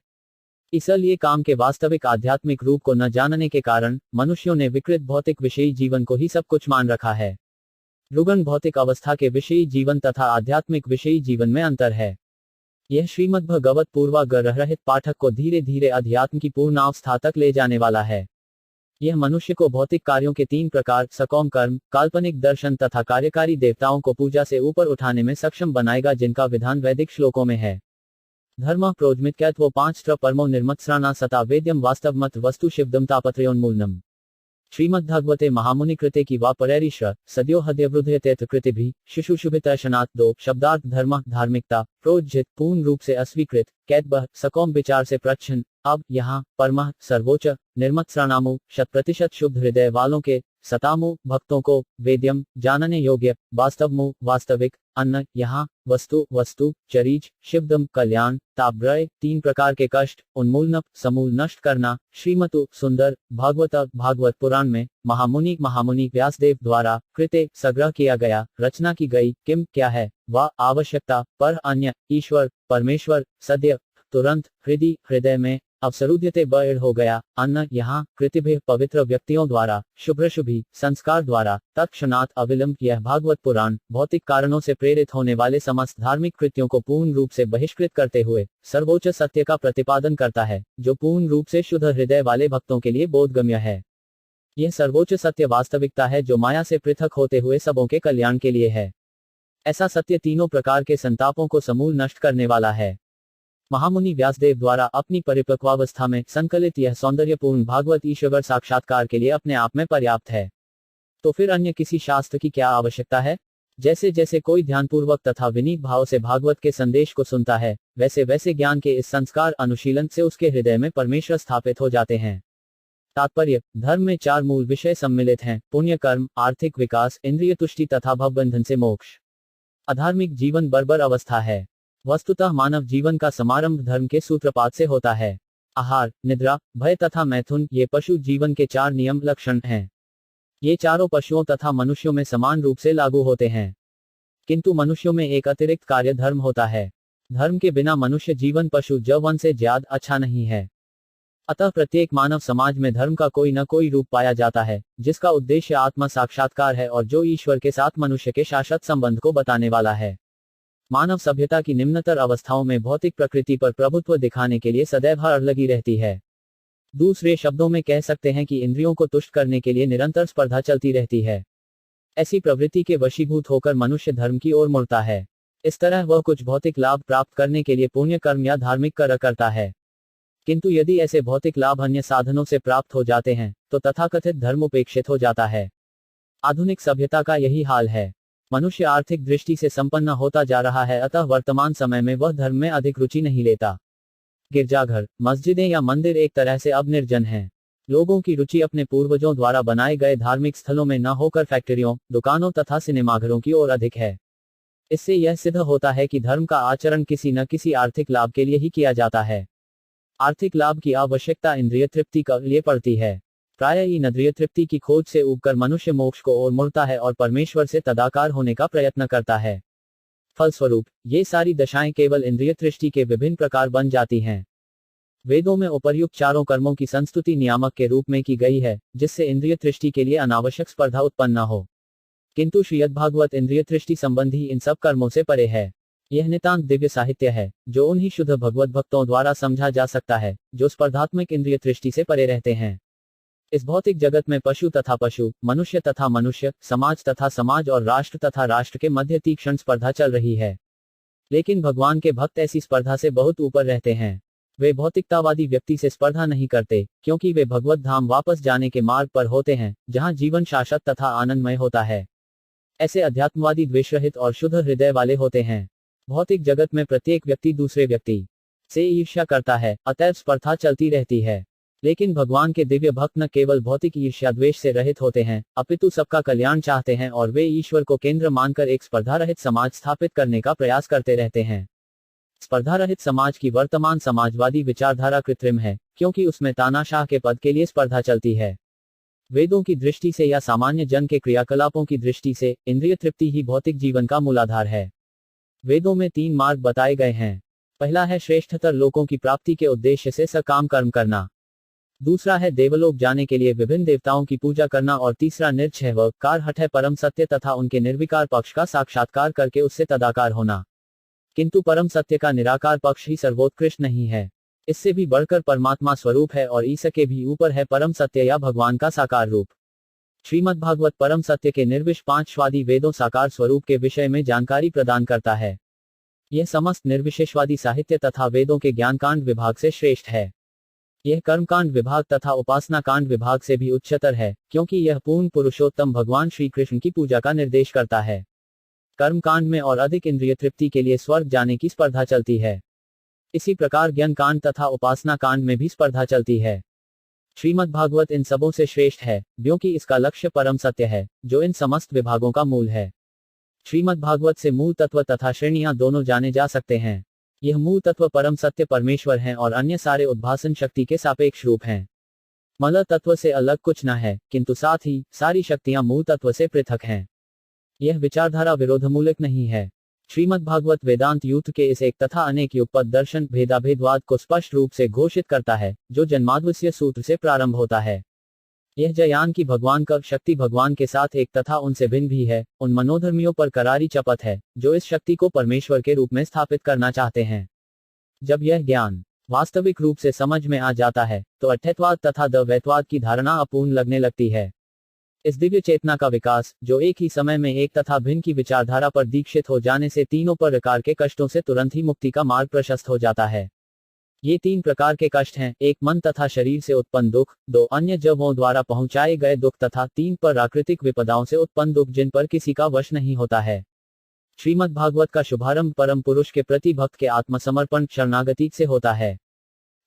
इसलिए काम के वास्तविक आध्यात्मिक रूप को न जानने के कारण मनुष्यों ने विकृत भौतिक विषयी जीवन को ही सब कुछ मान रखा है। रुग्ण भौतिक अवस्था के विषयी जीवन तथा आध्यात्मिक विषयी जीवन में अंतर है। यह श्रीमद्भागवत पूर्वाग्रह रहित पाठक को धीरे धीरे अध्यात्म की पूर्णावस्था तक ले जाने वाला है। यह मनुष्य को भौतिक कार्यों के 3 प्रकार सकौम कर्म, काल्पनिक दर्शन तथा कार्यकारी देवताओं को पूजा से ऊपर उठाने में सक्षम बनाएगा, जिनका विधान वैदिक श्लोकों में है। धर्म प्रोज्मित्यात्वो 5 परमो निर्मत्सराणा सता वेद्यम वास्तवमत वस्तु शिवदम तापत्रयोन्मूलनम। श्रीमद्भागवते महामुनि कृते की वा परेरिश सद्यो हद्यवृद्धयतेत कृति भी शिशुशुभितर्शनात् 2 शब्दार्थ धर्म धार्मिकता प्रोज्जित पूर्ण रूप से अस्वीकृत कैतबह सकौम विचार से प्रच्छन्न। अब यहाँ परमः सर्वोच्च निर्मत्सराणामु 100% शुद्ध हृदय वालों के सतामु भक्तों को, वेद्यम जानने योग्य, वास्तवमु वास्तविक, अन्न यहाँ, वस्तु वस्तु, चरीच शिवदम कल्याण, ताब्रय 3 प्रकार के कष्ट, उन्मूलन समूल नष्ट करना, श्रीमतु सुंदर, भागवत भागवत पुराण में, महामुनि व्यासदेव द्वारा कृते संग्रह किया गया, रचना की गई, किम क्या है, वा आवश्यकता, पर अन्य, ईश्वर परमेश्वर, सद्य तुरंत, हृदय में, अवसरुद्यते बड़ हो गया, अन्न यहाँ, कृतिभिः पवित्र व्यक्तियों द्वारा, शुभ्रशुभि संस्कार द्वारा, तत्क्षणात अविलंब। यह भागवत पुराण भौतिक कारणों से प्रेरित होने वाले समस्त धार्मिक कृत्यों को पूर्ण रूप से बहिष्कृत करते हुए सर्वोच्च सत्य का प्रतिपादन करता है, जो पूर्ण रूप से शुद्ध हृदय वाले भक्तों के लिए बोधगम्य है। यह सर्वोच्च सत्य वास्तविकता है जो माया से पृथक होते हुए सबों के कल्याण के लिए है। ऐसा सत्य तीनों प्रकार के संतापों को समूल नष्ट करने वाला है। महामुनि व्यासदेव द्वारा अपनी परिपक्वावस्था में संकलित यह सौंदर्यपूर्ण भागवत ईश्वर साक्षात्कार के लिए अपने आप में पर्याप्त है। तो फिर अन्य किसी शास्त्र की क्या आवश्यकता है? जैसे जैसे कोई ध्यानपूर्वक तथा विनीत भाव से भागवत के संदेश को सुनता है, वैसे वैसे ज्ञान के इस संस्कार अनुशीलन से उसके हृदय में परमेश्वर स्थापित हो जाते हैं। तात्पर्य: धर्म में 4 मूल विषय सम्मिलित हैं: पुण्य कर्म, आर्थिक विकास, इंद्रिय तुष्टि तथा भवबंधन से मोक्ष। अधार्मिक जीवन बर्बर अवस्था है। वस्तुतः मानव जीवन का समारंभ धर्म के सूत्रपात से होता है। आहार, निद्रा, भय तथा मैथुन ये पशु जीवन के 4 नियम लक्षण हैं। ये चारों पशुओं तथा मनुष्यों में समान रूप से लागू होते हैं, किंतु मनुष्यों में एक अतिरिक्त कार्य धर्म होता है। धर्म के बिना मनुष्य जीवन पशु जवन से ज्यादा अच्छा नहीं है। अतः प्रत्येक मानव समाज में धर्म का कोई न कोई रूप पाया जाता है, जिसका उद्देश्य आत्मा साक्षात्कार है और जो ईश्वर के साथ मनुष्य के शाश्वत संबंध को बताने वाला है। मानव सभ्यता की निम्नतर अवस्थाओं में भौतिक प्रकृति पर प्रभुत्व दिखाने के लिए सदैव हड़ लगी रहती है। दूसरे शब्दों में कह सकते हैं कि इंद्रियों को तुष्ट करने के लिए निरंतर स्पर्धा चलती रहती है। ऐसी प्रवृत्ति के वशीभूत होकर मनुष्य धर्म की ओर मुड़ता है। इस तरह वह कुछ भौतिक लाभ प्राप्त करने के लिए पुण्य कर्म या धार्मिक कार्य करता है, किंतु यदि ऐसे भौतिक लाभ अन्य साधनों से प्राप्त हो जाते हैं तो तथाकथित धर्म उपेक्षित हो जाता है। आधुनिक सभ्यता का यही हाल है। मनुष्य आर्थिक दृष्टि से संपन्न होता जा रहा है, अतः वर्तमान समय में वह धर्म में अधिक रुचि नहीं लेता। गिरजाघर, मस्जिदें या मंदिर एक तरह से अब निर्जन हैं। लोगों की रुचि अपने पूर्वजों द्वारा बनाए गए धार्मिक स्थलों में न होकर फैक्ट्रियों, दुकानों तथा सिनेमाघरों की ओर अधिक है। इससे यह सिद्ध होता है कि धर्म का आचरण किसी न किसी आर्थिक लाभ के लिए ही किया जाता है। आर्थिक लाभ की आवश्यकता इंद्रिय तृप्ति के लिए पड़ती है। प्रायः इंद्रिय तृप्ति की खोज से ऊबकर मनुष्य मोक्ष को ओर मुड़ता है और परमेश्वर से तदाकार होने का प्रयत्न करता है। फलस्वरूप ये सारी दशाएं केवल इंद्रिय तृष्टि के विभिन्न प्रकार बन जाती हैं। वेदों में उपर्युक्त चारों कर्मों की संस्तुति नियामक के रूप में की गई है, जिससे इंद्रिय तृष्टि के लिए अनावश्यक स्पर्धा उत्पन्न न हो। किंतु श्रीमद्भागवत इंद्रिय तृष्टि संबंधी इन सब कर्मों से परे है। यह नितांत दिव्य साहित्य है, जो उन्हीं शुद्ध भगवत भक्तों द्वारा समझा जा सकता है, जो स्पर्धात्मक इंद्रिय तृष्टि से परे रहते हैं। इस भौतिक जगत में पशु तथा पशु, मनुष्य तथा मनुष्य, समाज तथा समाज और राष्ट्र तथा राष्ट्र के मध्य तीक्ष्ण स्पर्धा चल रही है। लेकिन भगवान के भक्त ऐसी स्पर्धा से बहुत ऊपर रहते हैं। वे भौतिकतावादी व्यक्ति से स्पर्धा नहीं करते, क्योंकि वे भगवत धाम वापस जाने के मार्ग पर होते हैं, जहां जीवन शाश्वत तथा आनंदमय होता है। ऐसे अध्यात्मवादी द्वेषरहित और शुद्ध हृदय वाले होते हैं। भौतिक जगत में प्रत्येक व्यक्ति दूसरे व्यक्ति से ईर्ष्या करता है, अतएव स्पर्धा चलती रहती है। लेकिन भगवान के दिव्य भक्त न केवल भौतिक ईर्ष्या द्वेष से रहित होते हैं, अपितु सबका कल्याण चाहते हैं और वे ईश्वर को केंद्र मानकर एक स्पर्धा रहित समाज स्थापित करने का प्रयास करते रहते हैं। स्पर्धा रहित समाज की वर्तमान समाजवादी विचारधारा कृत्रिम है, क्योंकि उसमें तानाशाह के पद के लिए स्पर्धा चलती है। वेदों की दृष्टि से या सामान्य जन के क्रियाकलापों की दृष्टि से इंद्रिय तृप्ति ही भौतिक जीवन का मूलाधार है। वेदों में 3 मार्ग बताए गए हैं। पहला है श्रेष्ठतर लोकों की प्राप्ति के उद्देश्य से सकाम कर्म करना। दूसरा है देवलोक जाने के लिए विभिन्न देवताओं की पूजा करना और तीसरा निर्क्षय व कार हठ है परम सत्य तथा उनके निर्विकार पक्ष का साक्षात्कार करके उससे तदाकार होना। किंतु परम सत्य का निराकार पक्ष ही सर्वोत्कृष्ट नहीं है। इससे भी बढ़कर परमात्मा स्वरूप है और इसके भी ऊपर है परम सत्य या भगवान का साकार रूप। श्रीमद्भागवत परम सत्य के निर्विश 5 स्वादी वेदों साकार स्वरूप के विषय में जानकारी प्रदान करता है। यह समस्त निर्विशेषवादी साहित्य तथा वेदों के ज्ञानकांड विभाग से श्रेष्ठ है। यह कर्मकांड विभाग तथा उपासना कांड विभाग से भी उच्चतर है, क्योंकि यह पूर्ण पुरुषोत्तम भगवान श्री कृष्ण की पूजा का निर्देश करता है। कर्मकांड में और अधिक इंद्रिय तृप्ति के लिए स्वर्ग जाने की स्पर्धा चलती है। इसी प्रकार ज्ञान कांड तथा उपासना कांड में भी स्पर्धा चलती है। श्रीमद् भागवत इन सबों से श्रेष्ठ है, क्योंकि इसका लक्ष्य परम सत्य है, जो इन समस्त विभागों का मूल है। श्रीमद् भागवत से मूल तत्व तथा श्रेणियां दोनों जाने जा सकते हैं। यह मूल तत्व परम सत्य परमेश्वर हैं और अन्य सारे उद्भासन शक्ति के सापेक्ष रूप हैं। मूल तत्व से अलग कुछ न है, किंतु साथ ही सारी शक्तियां मूल तत्व से पृथक हैं। यह विचारधारा विरोधमूलक नहीं है। श्रीमद् भागवत वेदांत युक्त के इस एक तथा अनेक युगपत दर्शन भेदाभेदवाद को स्पष्ट रूप से घोषित करता है, जो जन्माद्वस्य सूत्र से प्रारंभ होता है। यह जयान की भगवान का शक्ति भगवान के साथ एक तथा उनसे भिन्न भी है, उन मनोधर्मियों पर करारी चपत है, जो इस शक्ति को परमेश्वर के रूप में स्थापित करना चाहते हैं। जब यह ज्ञान वास्तविक रूप से समझ में आ जाता है, तो अद्वैतवाद तथा द्वैतवाद की धारणा अपूर्ण लगने लगती है। इस दिव्य चेतना का विकास, जो एक ही समय में एक तथा भिन्न की विचारधारा पर दीक्षित हो जाने से तीनों प्रकार के कष्टों से तुरंत ही मुक्ति का मार्ग प्रशस्त हो जाता है। ये तीन प्रकार के कष्ट हैं, एक मन तथा शरीर से उत्पन्न दुख, दो अन्य जवों द्वारा पहुंचाए गए दुख तथा तीन प्राकृतिक विपदाओं से उत्पन्न दुख जिन पर किसी का वश नहीं होता है। श्रीमद् भागवत का शुभारंभ परम पुरुष के प्रति भक्त के आत्मसमर्पण शरणागति से होता है।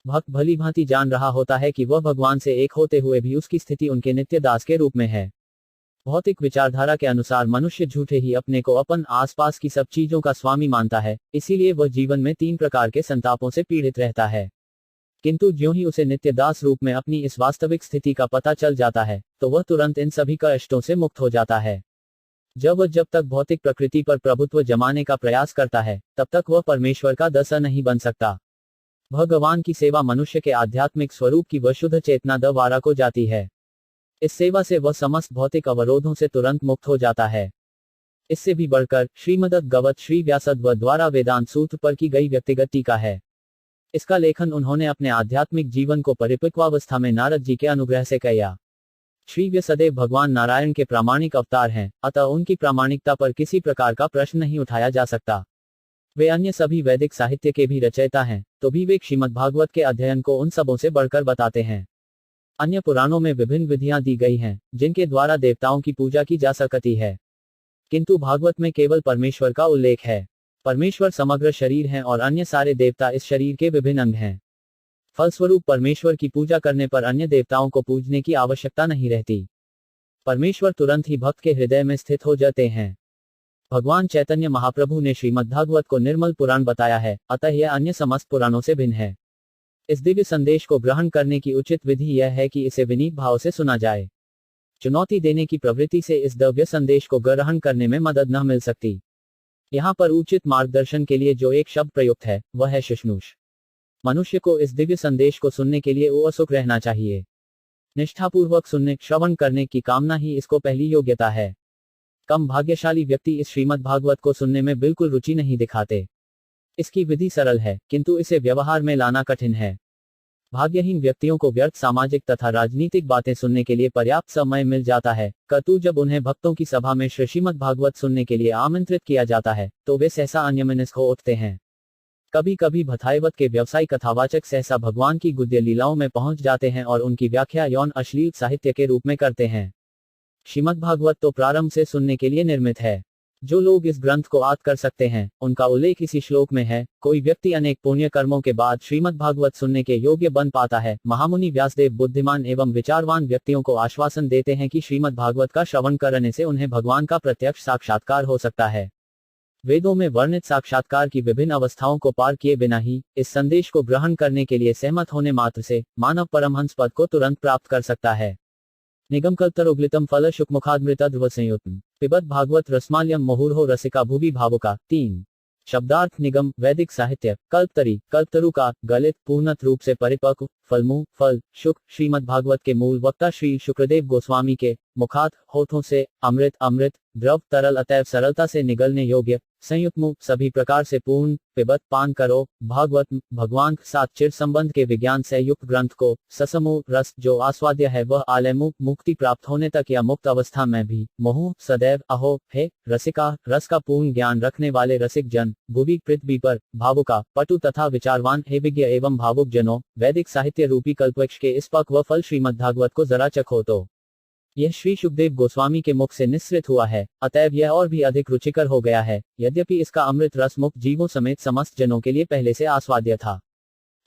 भक्त भली भांति जान रहा होता है कि वह भगवान से एक होते हुए भी उसकी स्थिति उनके नित्य दास के रूप में है। भौतिक विचारधारा के अनुसार मनुष्य झूठे ही अपने को अपन आसपास की सब चीजों का स्वामी मानता है, इसीलिए वह जीवन में तीन प्रकार के संतापों से पीड़ित रहता है। किंतु ज्यों ही उसे नित्य दास रूप में अपनी इस वास्तविक स्थिति का पता चल जाता है, तो वह तुरंत इन सभी कष्टों से मुक्त हो जाता है। जब तक भौतिक प्रकृति पर प्रभुत्व जमाने का प्रयास करता है, तब तक वह परमेश्वर का दास नहीं बन सकता। भगवान की सेवा मनुष्य के आध्यात्मिक स्वरूप की वह शुद्ध चेतना द्वारा को जाती है। इस सेवा से वह समस्त भौतिक अवरोधों से तुरंत मुक्त हो जाता है। इससे भी बढ़कर श्रीमद्भगवत श्री व्यासदेव द्वारा वेदांत सूत्र पर की गई व्यक्तिगत टीका है। इसका लेखन उन्होंने अपने आध्यात्मिक जीवन को परिपक्वावस्था में नारद जी के अनुग्रह से किया। श्री व्यासदेव भगवान नारायण के प्रामाणिक अवतार हैं, अतः उनकी प्रामाणिकता पर किसी प्रकार का प्रश्न नहीं उठाया जा सकता। वे अन्य सभी वैदिक साहित्य के भी रचयिता हैं, तो भी वे श्रीमद् भागवत के अध्ययन को उन सबों से बढ़कर बताते हैं। अन्य पुराणों में विभिन्न विधियां दी गई हैं, जिनके द्वारा देवताओं की पूजा की जा सकती है, किंतु भागवत में केवल परमेश्वर का उल्लेख है। परमेश्वर समग्र शरीर हैं और अन्य सारे देवता इस शरीर के विभिन्न अंग हैं। फलस्वरूप परमेश्वर की पूजा करने पर अन्य देवताओं को पूजने की आवश्यकता नहीं रहती। परमेश्वर तुरंत ही भक्त के हृदय में स्थित हो जाते हैं। भगवान चैतन्य महाप्रभु ने श्रीमद्भागवत को निर्मल पुराण बताया है, अतः यह अन्य समस्त पुराणों से भिन्न है। इस दिव्य संदेश को ग्रहण करने की उचित विधि यह है कि इसे विनीत भाव से सुना जाए। चुनौती देने की प्रवृत्ति से इस दिव्य संदेश को ग्रहण करने में मदद न मिल सकती। यहाँ पर उचित मार्गदर्शन के लिए जो एक शब्द प्रयुक्त है, वह है शुश्रूष। मनुष्य को इस दिव्य संदेश को सुनने के लिए उत्सुक रहना चाहिए। निष्ठापूर्वक सुनने श्रवण करने की कामना ही इसको पहली योग्यता है। कम भाग्यशाली व्यक्ति इस श्रीमद् भागवत को सुनने में बिल्कुल रुचि नहीं दिखाते। इसकी विधि सरल है, किंतु इसे व्यवहार में लाना कठिन है। भाग्यहीन व्यक्तियों को व्यर्थ सामाजिक तथा राजनीतिक बातें सुनने के लिए पर्याप्त समय मिल जाता है, किंतु जब उन्हें भक्तों की सभा में श्रीमद् भागवत सुनने के लिए आमंत्रित किया जाता है, तो वे सहसा अन्यमनस्क हो उठते हैं। कभी कभी भथाईवत के व्यवसायी कथावाचक सहसा भगवान की गुद्य लीलाओं में पहुंच जाते हैं और उनकी व्याख्या यौन अश्लील साहित्य के रूप में करते हैं। श्रीमद् भागवत तो प्रारंभ से सुनने के लिए निर्मित है। जो लोग इस ग्रंथ को आत्म कर सकते हैं, उनका उल्लेख इसी श्लोक में है। कोई व्यक्ति अनेक पुण्य कर्मों के बाद श्रीमद् भागवत सुनने के योग्य बन पाता है। महामुनि व्यासदेव बुद्धिमान एवं विचारवान व्यक्तियों को आश्वासन देते हैं कि श्रीमद् भागवत का श्रवण करने से उन्हें भगवान का प्रत्यक्ष साक्षात्कार हो सकता है। वेदों में वर्णित साक्षात्कार की विभिन्न अवस्थाओं को पार किए बिना ही इस संदेश को ग्रहण करने के लिए सहमत होने मात्र से मानव परमहंस पद को तुरंत प्राप्त कर सकता है। निगम कल्पतरोग्लितम फल शुकमुखादमृत ध्रुव संयुतम पिबत भागवत रसमाल्यम मुहुर्हो रसिका भुवि भावुका। 3 शब्दार्थ निगम वैदिक साहित्य कल्पतरी कल्पतरु का गलित पूर्णत रूप से परिपक्व फलमु फल शुक श्रीमद् भागवत के मूल वक्ता श्री शुक्रदेव गोस्वामी के मुखात होठों से अमृत अमृत द्रव तरल अतएव सरलता से निगलने योग्य संयुक्त सभी प्रकार से पूर्ण पिबत पान करो भागवत भगवान साथ चिर संबंध के विज्ञान से युक्त ग्रंथ को ससमु रस जो आस्वाद्य है वह आलयमु मुक्ति प्राप्त होने तक या मुक्त अवस्था में भी मोह सदैव अहो हे रसिका रस का पूर्ण ज्ञान रखने वाले रसिक जन भुवि पृथ्वी पर भावुका पटु तथा विचारवान हे विज्ञ एवं भावुक जनों वैदिक साहित्य रूपी कल्पवृक्ष के इस पक व फल श्रीमद् भागवत को जरा चखो तो यह श्री सुखदेव गोस्वामी के मुख से निस्सृत हुआ है, अतएव यह और भी अधिक रुचिकर हो गया है। यद्यपि इसका अमृत रस मुक्त जीवों समेत समस्त जनों के लिए पहले से आस्वाद्य था,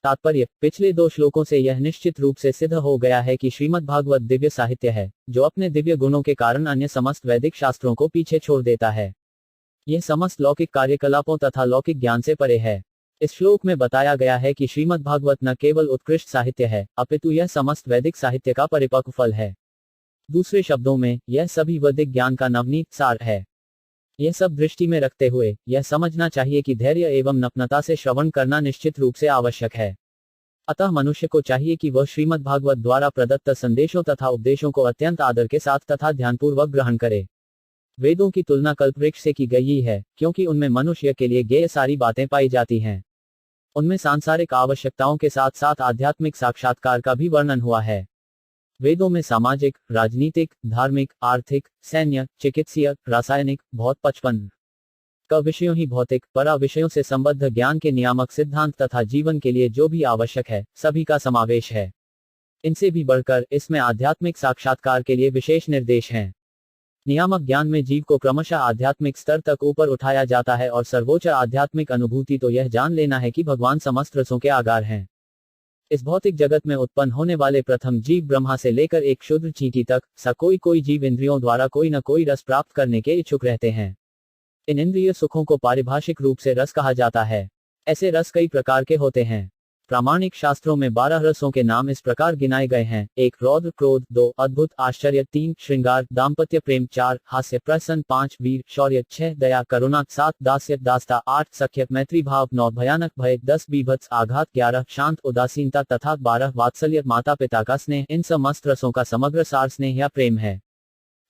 तात्पर्य, पिछले 2 श्लोकों से यह निश्चित रूप से सिद्ध हो गया है कि श्रीमद् भागवत दिव्य साहित्य है, जो अपने दिव्य गुणों के कारण अन्य समस्त वैदिक शास्त्रों को पीछे छोड़ देता है। यह समस्त लौकिक कार्यकलापों तथा लौकिक ज्ञान से परे है। इस श्लोक में बताया गया है कि श्रीमद् भागवत न केवल उत्कृष्ट साहित्य है, अपितु यह समस्त वैदिक साहित्य का परिपक्व फल है। दूसरे शब्दों में, यह सभी वैदिक ज्ञान का नवनीत सार है। यह सब दृष्टि में रखते हुए यह समझना चाहिए कि धैर्य एवं नम्रता से श्रवण करना निश्चित रूप से आवश्यक है। अतः मनुष्य को चाहिए कि वह श्रीमद् भागवत द्वारा प्रदत्त संदेशों तथा उपदेशों को अत्यंत आदर के साथ तथा ध्यानपूर्वक ग्रहण करे। वेदों की तुलना कल्पवृक्ष से की गई है, क्योंकि उनमें मनुष्य के लिए ज्ञेय सारी बातें पाई जाती हैं। उनमें सांसारिक आवश्यकताओं के साथ साथ आध्यात्मिक साक्षात्कार का भी वर्णन हुआ है। वेदों में सामाजिक, राजनीतिक, धार्मिक, आर्थिक, सैन्य, चिकित्सीय, रासायनिक, भौत 55 का विषयों ही भौतिक, परा विषयों से संबद्ध ज्ञान के नियामक सिद्धांत तथा जीवन के लिए जो भी आवश्यक है, सभी का समावेश है। इनसे भी बढ़कर इसमें आध्यात्मिक साक्षात्कार के लिए विशेष निर्देश हैं। नियामक ज्ञान में जीव को क्रमशः आध्यात्मिक स्तर तक ऊपर उठाया जाता है और सर्वोच्च आध्यात्मिक अनुभूति तो यह जान लेना है कि भगवान समस्त रसों के आगार हैं। इस भौतिक जगत में उत्पन्न होने वाले प्रथम जीव ब्रह्मा से लेकर एक क्षुद्र चींटी तक कोई जीव इंद्रियों द्वारा कोई न कोई रस प्राप्त करने के इच्छुक रहते हैं। इन इंद्रिय सुखों को पारिभाषिक रूप से रस कहा जाता है। ऐसे रस कई प्रकार के होते हैं। प्रामाणिक शास्त्रों में 12 रसों के नाम इस प्रकार गिनाए गए हैं: 1 रौद्र क्रोध, 2 अद्भुत आश्चर्य, 3 श्रृंगार दाम्पत्य प्रेम, 4 हास्य प्रसन्न, 5 वीर शौर्य, 6 दया करुणा, 7 दास्य दास्ता, 8 सख्य मैत्री भाव, 9 भयानक भय, 10 बीभत्स आघात, 11 शांत उदासीनता तथा 12 वात्सल्य माता पिता का स्नेह। इन समस्त रसों का समग्र सार स्नेह या प्रेम है।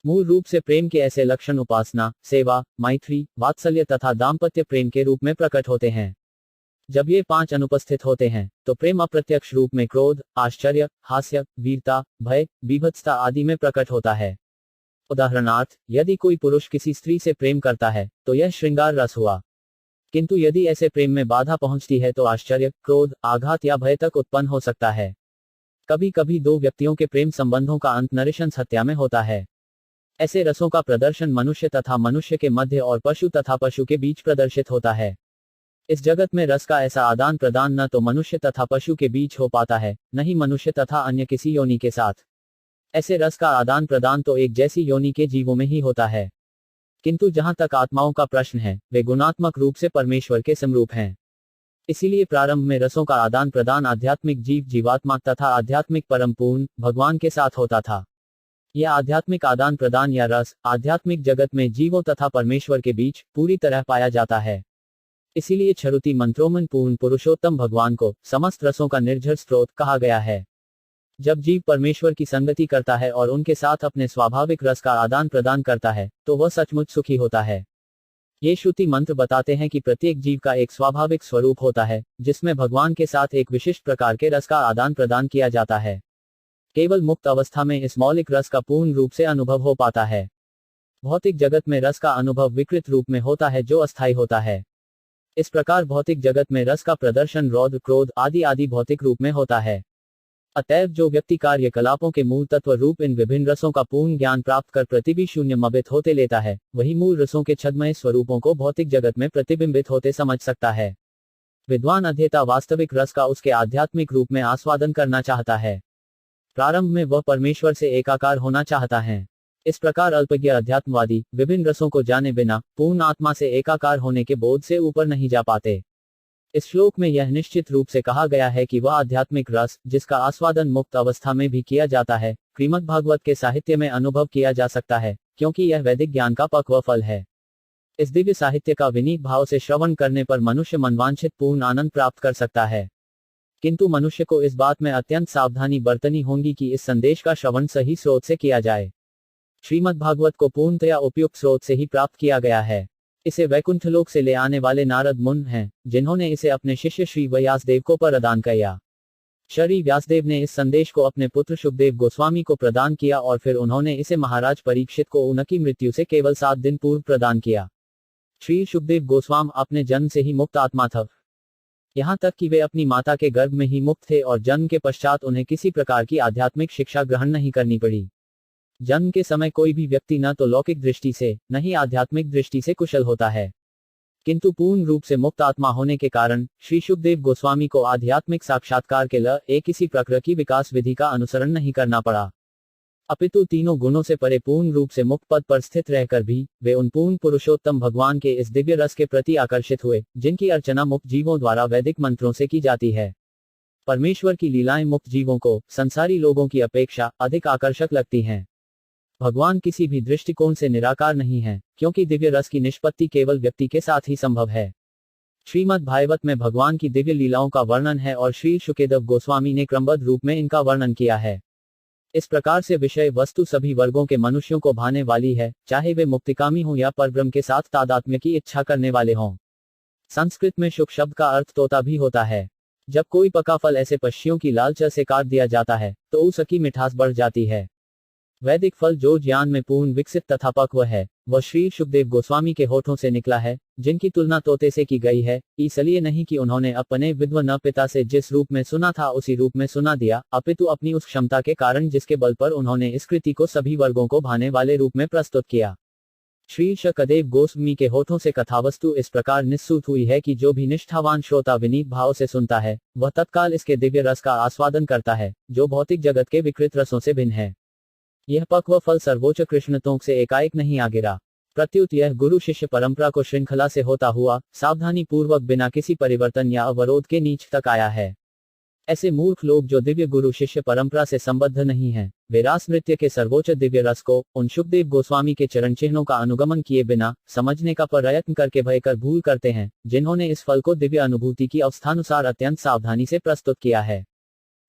मूल रूप से प्रेम के ऐसे लक्षण उपासना, सेवा, मैत्री, वात्सल्य तथा दाम्पत्य प्रेम के रूप में प्रकट होते हैं। जब ये 5 अनुपस्थित होते हैं तो प्रेम अप्रत्यक्ष रूप में क्रोध, आश्चर्य, हास्य, वीरता, भय, बीभत्सता आदि में प्रकट होता है। उदाहरणार्थ, यदि कोई पुरुष किसी स्त्री से प्रेम करता है तो यह श्रृंगार रस हुआ। किंतु यदि ऐसे प्रेम में बाधा पहुंचती है तो आश्चर्य, क्रोध, आघात या भय तक उत्पन्न हो सकता है। कभी कभी 2 व्यक्तियों के प्रेम संबंधों का अंत नृशंस हत्या में होता है। ऐसे रसों का प्रदर्शन मनुष्य तथा मनुष्य के मध्य और पशु तथा पशु के बीच प्रदर्शित होता है। इस जगत में रस का ऐसा आदान प्रदान न तो मनुष्य तथा पशु के बीच हो पाता है, न ही मनुष्य तथा अन्य किसी योनि के साथ। ऐसे रस का आदान प्रदान तो एक जैसी योनि के जीवों में ही होता है। किंतु जहां तक आत्माओं का प्रश्न है, वे गुणात्मक रूप से परमेश्वर के समरूप हैं। इसीलिए प्रारंभ में रसों का आदान प्रदान आध्यात्मिक जीव जीवात्मा तथा आध्यात्मिक परम पूर्ण भगवान के साथ होता था। यह आध्यात्मिक आदान प्रदान या रस आध्यात्मिक जगत में जीवों तथा परमेश्वर के बीच पूरी तरह पाया जाता है। इसीलिए छरुति मंत्रों में पूर्ण पुरुषोत्तम भगवान को समस्त रसों का निर्झर स्रोत कहा गया है। जब जीव परमेश्वर की संगति करता है और उनके साथ अपने स्वाभाविक रस का आदान प्रदान करता है तो वह सचमुच सुखी होता है। ये श्रुति मंत्र बताते हैं कि प्रत्येक जीव का एक स्वाभाविक स्वरूप होता है, जिसमें भगवान के साथ एक विशिष्ट प्रकार के रस का आदान प्रदान किया जाता है। केवल मुक्त अवस्था में इस मौलिक रस का पूर्ण रूप से अनुभव हो पाता है। भौतिक जगत में रस का अनुभव विकृत रूप में होता है, जो अस्थायी होता है। इस प्रकार भौतिक जगत में रस का प्रदर्शन रौद्र, क्रोध आदि भौतिक रूप में होता है। अतएव जो व्यक्ति कार्यकलापों के मूल तत्व रूप इन विभिन्न रसों का पूर्ण ज्ञान प्राप्त कर प्रतिबी शून्य मबित होते लेता है, वही मूल रसों के छद्मय स्वरूपों को भौतिक जगत में प्रतिबिंबित होते समझ सकता है। विद्वान अध्येता वास्तविक रस का उसके आध्यात्मिक रूप में आस्वादन करना चाहता है। प्रारंभ में वह परमेश्वर से एकाकार होना चाहता है। इस प्रकार अल्पज्ञ अध्यात्मवादी विभिन्न रसों को जाने बिना पूर्ण आत्मा से एकाकार होने के बोध से ऊपर नहीं जा पाते। इस श्लोक में यह निश्चित रूप से कहा गया है कि वह आध्यात्मिक रस, जिसका आस्वादन मुक्त अवस्था में भी किया जाता है, श्रीमद् भागवत के साहित्य में अनुभव किया जा सकता है, क्योंकि यह वैदिक ज्ञान का पक्व फल है। इस दिव्य साहित्य का विनीत भाव से श्रवण करने पर मनुष्य मनवांछित पूर्ण आनंद प्राप्त कर सकता है। किंतु मनुष्य को इस बात में अत्यंत सावधानी बरतनी होगी कि इस संदेश का श्रवण सही स्रोत से किया जाए। श्रीमद् भागवत को पूर्णतया उपयुक्त स्रोत से ही प्राप्त किया गया है। इसे वैकुंठ लोक से ले आने वाले नारद मुनि हैं, जिन्होंने इसे अपने शिष्य श्री व्यासदेव को प्रदान किया। श्री व्यासदेव ने इस संदेश को अपने पुत्र शुकदेव गोस्वामी को प्रदान किया और फिर उन्होंने इसे महाराज परीक्षित को उनकी मृत्यु से केवल 7 दिन पूर्व प्रदान किया। श्री शुकदेव गोस्वामी अपने जन्म से ही मुक्त आत्मा थे। यहाँ तक कि वे अपनी माता के गर्भ में ही मुक्त थे और जन्म के पश्चात उन्हें किसी प्रकार की आध्यात्मिक शिक्षा ग्रहण नहीं करनी पड़ी। जन्म के समय कोई भी व्यक्ति न तो लौकिक दृष्टि से, न ही आध्यात्मिक दृष्टि से कुशल होता है। किंतु पूर्ण रूप से मुक्त आत्मा होने के कारण श्री शुकदेव गोस्वामी को आध्यात्मिक साक्षात्कार के लिए किसी प्रकृति विकास विधि का अनुसरण नहीं करना पड़ा, अपितु तीनों गुणों से परे पूर्ण रूप से मुक्त पद पर स्थित रहकर भी वे उन पूर्ण पुरुषोत्तम भगवान के इस दिव्य रस के प्रति आकर्षित हुए, जिनकी अर्चना मुक्त जीवों द्वारा वैदिक मंत्रों से की जाती है। परमेश्वर की लीलाएं मुक्त जीवों को संसारी लोगों की अपेक्षा अधिक आकर्षक लगती हैं। भगवान किसी भी दृष्टिकोण से निराकार नहीं है, क्योंकि दिव्य रस की निष्पत्ति केवल व्यक्ति के साथ ही संभव है। श्रीमद् भागवत में भगवान की दिव्य लीलाओं का वर्णन है और श्री शुकदेव गोस्वामी ने क्रमबद्ध रूप में इनका वर्णन किया है। इस प्रकार से विषय वस्तु सभी वर्गों के मनुष्यों को भाने वाली है, चाहे वे मुक्तिकामी हों या परब्रह्म के साथ तादात्म्य की इच्छा करने वाले हों। संस्कृत में शुक शब्द का अर्थ तोता भी होता है। जब कोई पका फल ऐसे पक्षियों की लालच से काट दिया जाता है तो उसकी मिठास बढ़ जाती है। वैदिक फल जो ज्ञान में पूर्ण विकसित तथा पक्व है, वह श्री शुकदेव गोस्वामी के होठों से निकला है, जिनकी तुलना तोते से की गई है, इसलिए नहीं कि उन्होंने अपने विद्वान पिता से जिस रूप में सुना था उसी रूप में सुना दिया, अपितु अपनी उस क्षमता के कारण जिसके बल पर उन्होंने इस कृति को सभी वर्गों को भाने वाले रूप में प्रस्तुत किया। श्री शुकदेव गोस्वामी के होठों से कथावस्तु इस प्रकार निस्सूत हुई है कि जो भी निष्ठावान श्रोता विनीत भाव से सुनता है, वह तत्काल इसके दिव्य रस का आस्वादन करता है, जो भौतिक जगत के विकृत रसों से भिन्न है। यह पक्व फल सर्वोच्च कृष्णतों से एकाएक नहीं आ गिरा, प्रत्युत यह गुरु शिष्य परंपरा को श्रृंखला से होता हुआ सावधानी पूर्वक बिना किसी परिवर्तन या अवरोध के नीच तक आया है। ऐसे मूर्ख लोग जो दिव्य गुरु शिष्य परंपरा से संबद्ध नहीं हैं, वे रास नृत्य के सर्वोच्च दिव्य रस को उन शुकदेव गोस्वामी के चरण चिन्हों का अनुगमन किए बिना समझने का प्रयत्न करके भयकर भूल करते हैं, जिन्होंने इस फल को दिव्य अनुभूति की अवस्थानुसार अत्यंत सावधानी से प्रस्तुत किया है।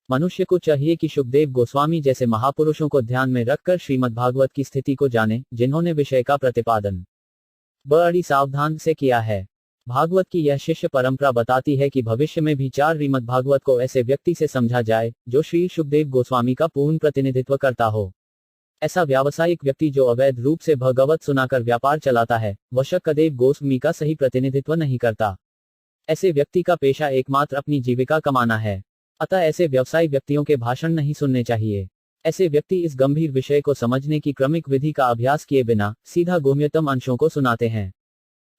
मनुष्य को चाहिए कि शुकदेव गोस्वामी जैसे महापुरुषों को ध्यान में रखकर श्रीमद् भागवत की स्थिति को जाने, जिन्होंने विषय का प्रतिपादन बड़ी सावधान से किया है। भागवत की यह शिष्य परंपरा बताती है कि भविष्य में भी श्रीमद् भागवत को ऐसे व्यक्ति से समझा जाए जो श्री शुकदेव गोस्वामी का पूर्ण प्रतिनिधित्व करता हो। ऐसा व्यावसायिक व्यक्ति जो अवैध रूप से भगवत सुनाकर व्यापार चलाता है, वह शुकदेव गोस्वामी का सही प्रतिनिधित्व नहीं करता। ऐसे व्यक्ति का पेशा एकमात्र अपनी जीविका कमाना है, अतः ऐसे व्यवसायी व्यक्तियों के भाषण नहीं सुनने चाहिए। ऐसे व्यक्ति इस गंभीर विषय को समझने की क्रमिक विधि का अभ्यास किए बिना सीधा गोम्यतम अंशों को सुनाते हैं।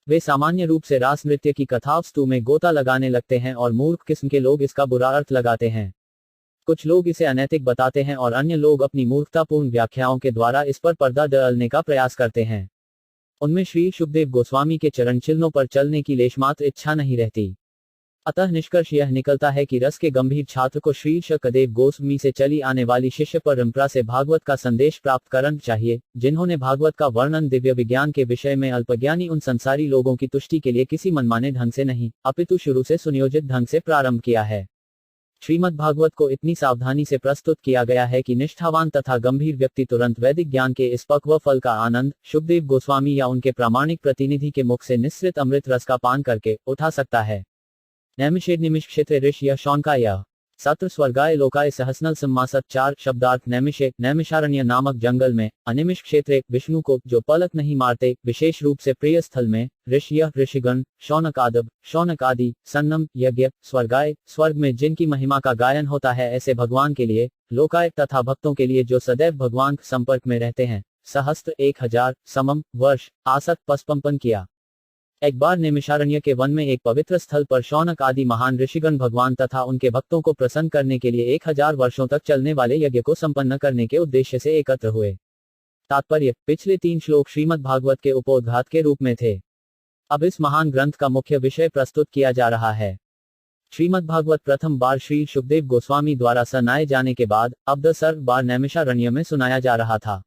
वे सामान्य रूप से रास नृत्य की कथावस्तु में गोता लगाने लगते हैं और मूर्ख किस्म के लोग इसका बुरा अर्थ लगाते हैं। कुछ लोग इसे अनैतिक बताते हैं और अन्य लोग अपनी मूर्खतापूर्ण व्याख्याओं के द्वारा इस पर पर्दा डालने का प्रयास करते हैं। उनमें श्री शुकदेव गोस्वामी के चरण चिन्हों पर चलने की लेशमात्र इच्छा नहीं रहती। अतः निष्कर्ष यह निकलता है कि रस के गंभीर छात्र को श्री शुकदेव गोस्वामी से चली आने वाली शिष्य परंपरा से भागवत का संदेश प्राप्त करना चाहिए, जिन्होंने भागवत का वर्णन दिव्य विज्ञान के विषय में अल्पज्ञानी उन संसारी लोगों की तुष्टि के लिए किसी मनमाने ढंग से नहीं, अपितु शुरू से सुनियोजित ढंग से प्रारंभ किया है। श्रीमद् भागवत को इतनी सावधानी से प्रस्तुत किया गया है कि निष्ठावान तथा गंभीर व्यक्ति तुरंत वैदिक ज्ञान के इस पक्व फल का आनंद शुकदेव गोस्वामी या उनके प्रामाणिक प्रतिनिधि के मुख से निस्सृत अमृत रस का पान करके उठा सकता है। नैमिषेद निमिष क्षेत्र ऋष या शौनका यह सत्र स्वर्गाय लोकाय सहस्नल सम्मासत 4 शब्दार्थ नैमिषे नैमिषारण्य नामक जंगल में अनिमिष क्षेत्र विष्णु को जो पलक नहीं मारते विशेष रूप से प्रिय स्थल में ऋष यह ऋषिगण शौनक आदव शौनक आदि सन्नम यज्ञ स्वर्गाय स्वर्ग में जिनकी महिमा का गायन होता है, ऐसे भगवान के लिए लोकाय तथा भक्तों के लिए जो सदैव भगवान के संपर्क में रहते हैं सहस्त्र 1000 समम वर्ष आसत पस्पम्पन किया। एक बार नैमिषारण्य के वन में एक पवित्र स्थल पर शौनक आदि महान ऋषिगण भगवान तथा उनके भक्तों को प्रसन्न करने के लिए 1000 वर्षों तक चलने वाले यज्ञ को संपन्न करने के उद्देश्य से एकत्र हुए। तात्पर्य: पिछले 3 श्लोक श्रीमद् भागवत के उपोद्घात के रूप में थे। अब इस महान ग्रंथ का मुख्य विषय प्रस्तुत किया जा रहा है। श्रीमद् भागवत प्रथम बार श्री शुकदेव गोस्वामी द्वारा सुनाए जाने के बाद अब 10 बार नैमिषारण्य में सुनाया जा रहा था।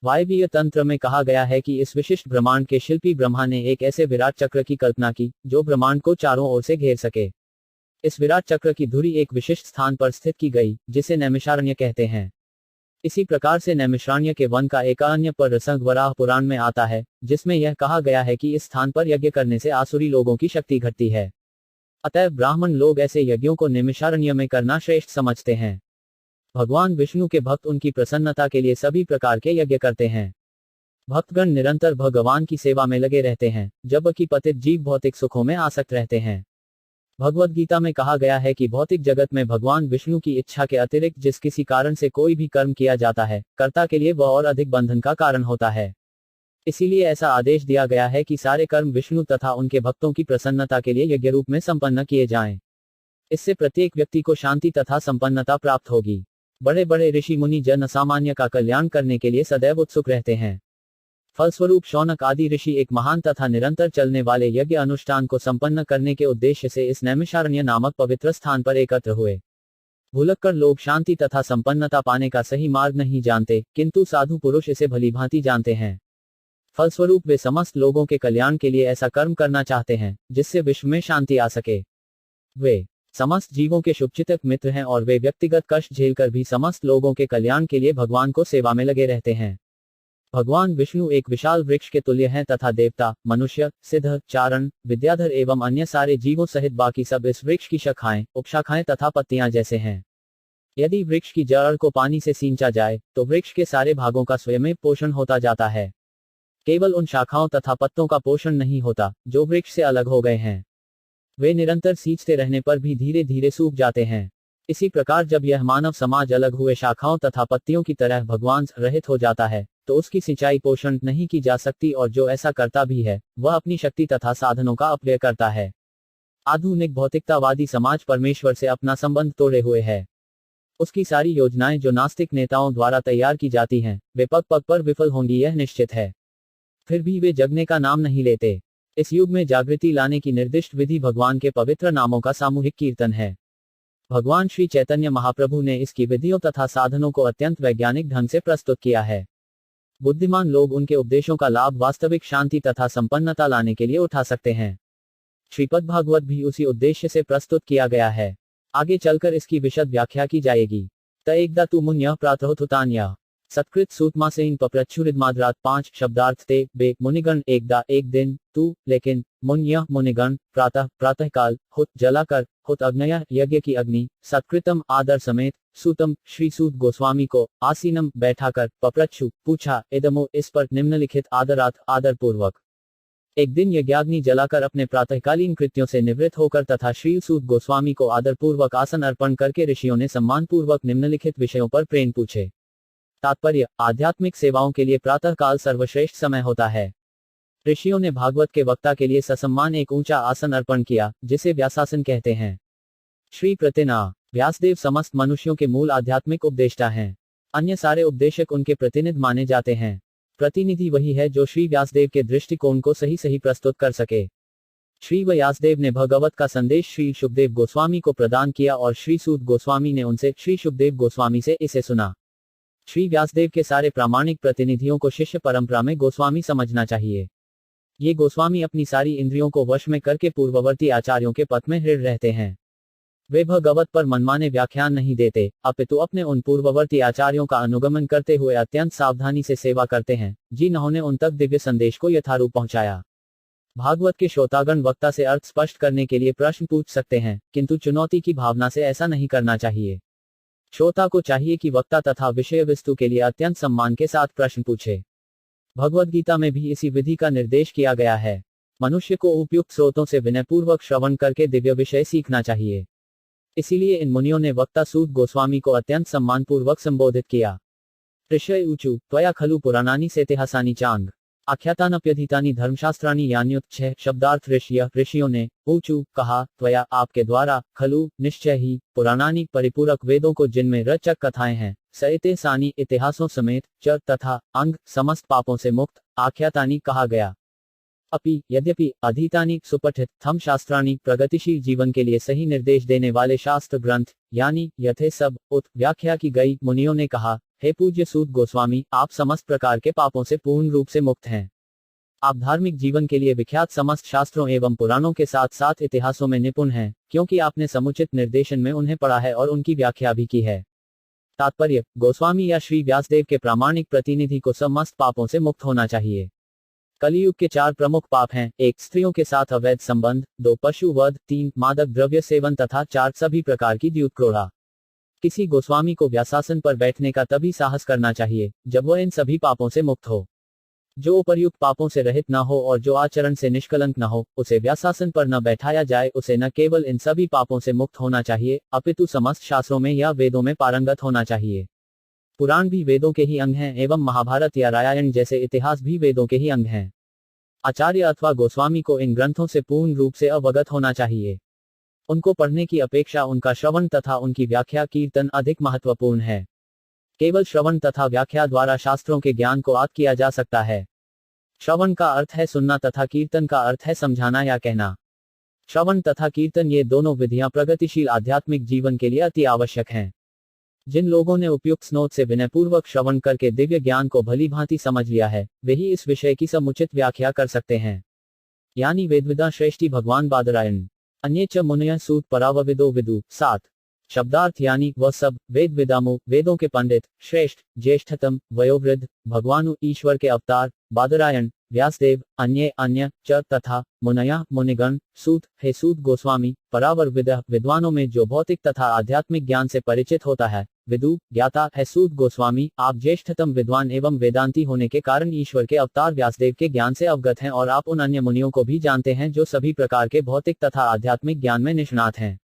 वायवीय तंत्र में कहा गया है कि इस विशिष्ट ब्रह्मांड के शिल्पी ब्रह्मा ने एक ऐसे विराट चक्र की कल्पना की जो ब्रह्मांड को चारों ओर से घेर सके। इस विराट चक्र की धुरी एक विशिष्ट स्थान पर स्थित की गई, जिसे नैमिषारण्य कहते हैं। इसी प्रकार से नैमिषारण्य के वन का एक अन्य प्रसंग वराह पुराण में आता है, जिसमें यह कहा गया है कि इस स्थान पर यज्ञ करने से आसुरी लोगों की शक्ति घटती है। अतः ब्राह्मण लोग ऐसे यज्ञों को नैमिषारण्य में करना श्रेष्ठ समझते हैं। भगवान विष्णु के भक्त उनकी प्रसन्नता के लिए सभी प्रकार के यज्ञ करते हैं। भक्तगण निरंतर भगवान की सेवा में लगे रहते हैं, जबकि पतित जीव भौतिक सुखों में आसक्त रहते हैं। भगवद गीता में कहा गया है कि भौतिक जगत में भगवान विष्णु की इच्छा के अतिरिक्त जिस किसी कारण से कोई भी कर्म किया जाता है, कर्ता के लिए वह और अधिक बंधन का कारण होता है। इसीलिए ऐसा आदेश दिया गया है कि सारे कर्म विष्णु तथा उनके भक्तों की प्रसन्नता के लिए यज्ञ रूप में संपन्न किए जाएं। इससे प्रत्येक व्यक्ति को शांति तथा संपन्नता प्राप्त होगी। बड़े बड़े ऋषि मुनि जन सामान्य का कल्याण करने के लिए सदैव उत्सुक रहते हैं। फलस्वरूप शौनक आदि ऋषि एक महान तथा निरंतर चलने वाले यज्ञ अनुष्ठान को संपन्न करने के उद्देश्य से इस नैमिषारण्य नामक पवित्र स्थान पर एकत्र हुए। भुलक्कड़ लोग शांति तथा संपन्नता पाने का सही मार्ग नहीं जानते, किंतु साधु पुरुष इसे भलीभांति जानते हैं। फलस्वरूप वे समस्त लोगों के कल्याण के लिए ऐसा कर्म करना चाहते हैं जिससे विश्व में शांति आ सके। वे समस्त जीवों के शुभचिंतक मित्र हैं और वे व्यक्तिगत कष्ट झेलकर भी समस्त लोगों के कल्याण के लिए भगवान को सेवा में लगे रहते हैं। भगवान विष्णु एक विशाल वृक्ष के तुल्य हैं तथा देवता, मनुष्य, सिद्ध, चारण, विद्याधर एवं अन्य सारे जीवों सहित बाकी सब इस वृक्ष की शाखाएं, उपशाखाएं तथा पत्तियां जैसे हैं। यदि वृक्ष की जड़ को पानी से सींचा जाए तो वृक्ष के सारे भागों का स्वयं पोषण होता जाता है। केवल उन शाखाओं तथा पत्तों का पोषण नहीं होता जो वृक्ष से अलग हो गए हैं। वे निरंतर सींचते रहने पर भी धीरे धीरे सूख जाते हैं। इसी प्रकार जब यह मानव समाज अलग हुए शाखाओं तथा पत्तियों की तरह भगवान रहित हो जाता है तो उसकी सिंचाई पोषण नहीं की जा सकती, और जो ऐसा करता भी है वह अपनी शक्ति तथा साधनों का अपव्यय करता है। आधुनिक भौतिकतावादी समाज परमेश्वर से अपना संबंध तोड़े हुए है। उसकी सारी योजनाएं जो नास्तिक नेताओं द्वारा तैयार की जाती हैं वे पग पग पर विफल होंगी, यह निश्चित है। फिर भी वे जगने का नाम नहीं लेते। इस युग में जागृति लाने की निर्दिष्ट विधि भगवान के पवित्र नामों का सामूहिक कीर्तन है। भगवान श्री चैतन्य महाप्रभु ने इसकी विधियों तथा साधनों को अत्यंत वैज्ञानिक ढंग से प्रस्तुत किया है। बुद्धिमान लोग उनके उपदेशों का लाभ वास्तविक शांति तथा संपन्नता लाने के लिए उठा सकते हैं। श्रीपद भागवत भी उसी उद्देश्य से प्रस्तुत किया गया है। आगे चलकर इसकी विशद व्याख्या की जाएगी। त एकदा तु मुन्यः प्रातरुत्थान्यः सत्कृत सूतमासेन पप्रच्छुरिदमाद्रात 5 शब्दार्थ ते बे मुनिगण एकदा एक दिन तू लेकिन मुन्यः मुनिगण प्रातः प्रातःकाल हुत जलाकर हुत अग्नयः यज्ञ की अग्नि सत्कृतम आदर समेत सूतम श्री सूत गोस्वामी को आसीनम बैठाकर पप्रच्छु पूछा इदमो इस पर निम्नलिखित आदरात आदर पूर्वक एक दिन यज्ञाग्नि जलाकर अपने प्रातःकालीन कृत्यों से निवृत्त होकर तथा श्री सूत गोस्वामी को आदर पूर्वक आसन अर्पण करके ऋषियों ने सम्मान पूर्वक निम्नलिखित विषयों पर प्रेम पूछे। तात्पर्य, आध्यात्मिक सेवाओं के लिए प्रातःकाल सर्वश्रेष्ठ समय होता है। ऋषियों ने भागवत के वक्ता के लिए ससम्मान एक ऊंचा आसन अर्पण किया जिसे व्यासासन कहते हैं। श्री प्रतिना व्यासदेव समस्त मनुष्यों के मूल आध्यात्मिक उपदेष्टा हैं। अन्य सारे उपदेशक उनके प्रतिनिधि माने जाते हैं। प्रतिनिधि वही है जो श्री व्यासदेव के दृष्टिकोण को सही सही प्रस्तुत कर सके। श्री व्यासदेव ने भगवत का संदेश श्री शुकदेव गोस्वामी को प्रदान किया और श्री सूत गोस्वामी ने उनसे श्री शुकदेव गोस्वामी से इसे सुना। श्री व्यासदेव के सारे प्रामाणिक प्रतिनिधियों को शिष्य परंपरा में गोस्वामी समझना चाहिए। ये गोस्वामी अपनी सारी इंद्रियों को वश में करके पूर्ववर्ती आचार्यों के पथ में दृढ़ रहते हैं। वे भगवत पर मनमाने व्याख्यान नहीं देते, अपितु अपने उन पूर्ववर्ती आचार्यों का अनुगमन करते हुए अत्यंत सावधानी से सेवा करते हैं जिन्होंने उन तक दिव्य संदेश को यथारूप पहुंचाया। भागवत के श्रोतागण वक्ता से अर्थ स्पष्ट करने के लिए प्रश्न पूछ सकते हैं, किंतु चुनौती की भावना से ऐसा नहीं करना चाहिए। श्रोता को चाहिए कि वक्ता तथा विषय वस्तु के लिए अत्यंत सम्मान के साथ प्रश्न पूछे। भगवद गीता में भी इसी विधि का निर्देश किया गया है। मनुष्य को उपयुक्त स्रोतों से विनयपूर्वक श्रवण करके दिव्य विषय सीखना चाहिए। इसीलिए इन मुनियों ने वक्ता सूत गोस्वामी को अत्यंत सम्मानपूर्वक संबोधित किया। ऋषय ऊचु त्वया खलु पुराणानि सेतिहासानि चांग आख्यातानप्यधीतानि धर्मशास्त्राणि यान्युत 6 शब्दार्थ ऋषियों ने ऊचु कहा, त्वया आपके द्वारा, खलु निश्चय ही, पुराणानि परिपूरक वेदों को जिनमें रचक कथाएं हैं, सएतेसानि इतिहासों समेत, च तथा अंग समस्त पापों से मुक्त, आख्यातानि कहा गया। अपि यद्यपि अधीतानि सुपठित थम शास्त्राणि प्रगतिशील जीवन के लिए सही निर्देश देने वाले शास्त्र ग्रंथ यानी यथे सब उत व्याख्या की गई। मुनियों ने कहा, हे पूज्य सूत गोस्वामी, आप समस्त प्रकार के पापों से पूर्ण रूप से मुक्त हैं। आप धार्मिक जीवन के लिए विख्यात समस्त शास्त्रों एवं पुराणों के साथ साथ इतिहासों में निपुण हैं, क्योंकि आपने समुचित निर्देशन में उन्हें पढ़ा है और उनकी व्याख्या भी की है। तात्पर्य, गोस्वामी या श्री व्यासदेव के प्रामाणिक प्रतिनिधि को समस्त पापों से मुक्त होना चाहिए। कलियुग के 4 प्रमुख पाप हैं: 1 स्त्रियों के साथ अवैध संबंध, 2 पशु वध, 3 मादक द्रव्य सेवन तथा 4 सभी प्रकार की द्यूत क्रोधा। किसी गोस्वामी को व्यासासन पर बैठने का तभी साहस करना चाहिए जब वह इन सभी पापों से मुक्त हो। जो उपर्युक्त पापों से रहित न हो और जो आचरण से निष्कलंक न हो, उसे व्यासासन पर न बैठाया जाए। उसे न केवल इन सभी पापों से मुक्त होना चाहिए, अपितु समस्त शास्त्रों में या वेदों में पारंगत होना चाहिए। पुराण भी वेदों के ही अंग हैं एवं महाभारत या रामायण जैसे इतिहास भी वेदों के ही अंग हैं। आचार्य अथवा गोस्वामी को इन ग्रंथों से पूर्ण रूप से अवगत होना चाहिए। उनको पढ़ने की अपेक्षा उनका श्रवण तथा उनकी व्याख्या कीर्तन अधिक महत्वपूर्ण है। केवल श्रवण तथा व्याख्या द्वारा शास्त्रों के ज्ञान को आत्म किया जा सकता है। श्रवण का अर्थ है सुनना तथा कीर्तन का अर्थ है समझाना या कहना। श्रवण तथा कीर्तन ये दोनों विधियां प्रगतिशील आध्यात्मिक जीवन के लिए अति आवश्यक हैं। जिन लोगों ने उपयुक्त स्रोत से विनयपूर्वक श्रवण करके दिव्य ज्ञान को भली भांति समझ लिया है, वे ही इस विषय की समुचित व्याख्या कर सकते हैं। यानी वेदविदा श्रेष्ठी भगवान बादरायण अन्ये च मुनयः सूत परावविदो विदु। 7 शब्दार्थ यानी वह सब वेद विदामु वेदों के पंडित, श्रेष्ठ, ज्येष्ठतम, वयोवृद्ध, भगवानु ईश्वर के अवतार, बादरायण, व्यासदेव, अन्य च तथा मुनया मुनिगण, सूत हे सूत गोस्वामी, परावर विदः विद्वानों में जो भौतिक तथा आध्यात्मिक ज्ञान से परिचित होता है, विदु ज्ञाता है सूत गोस्वामी, आप ज्येष्ठतम विद्वान एवं वेदांती होने के कारण ईश्वर के अवतार व्यासदेव के ज्ञान से अवगत हैं और आप उन अन्य मुनियों को भी जानते हैं जो सभी प्रकार के भौतिक तथा आध्यात्मिक ज्ञान में निष्णात हैं।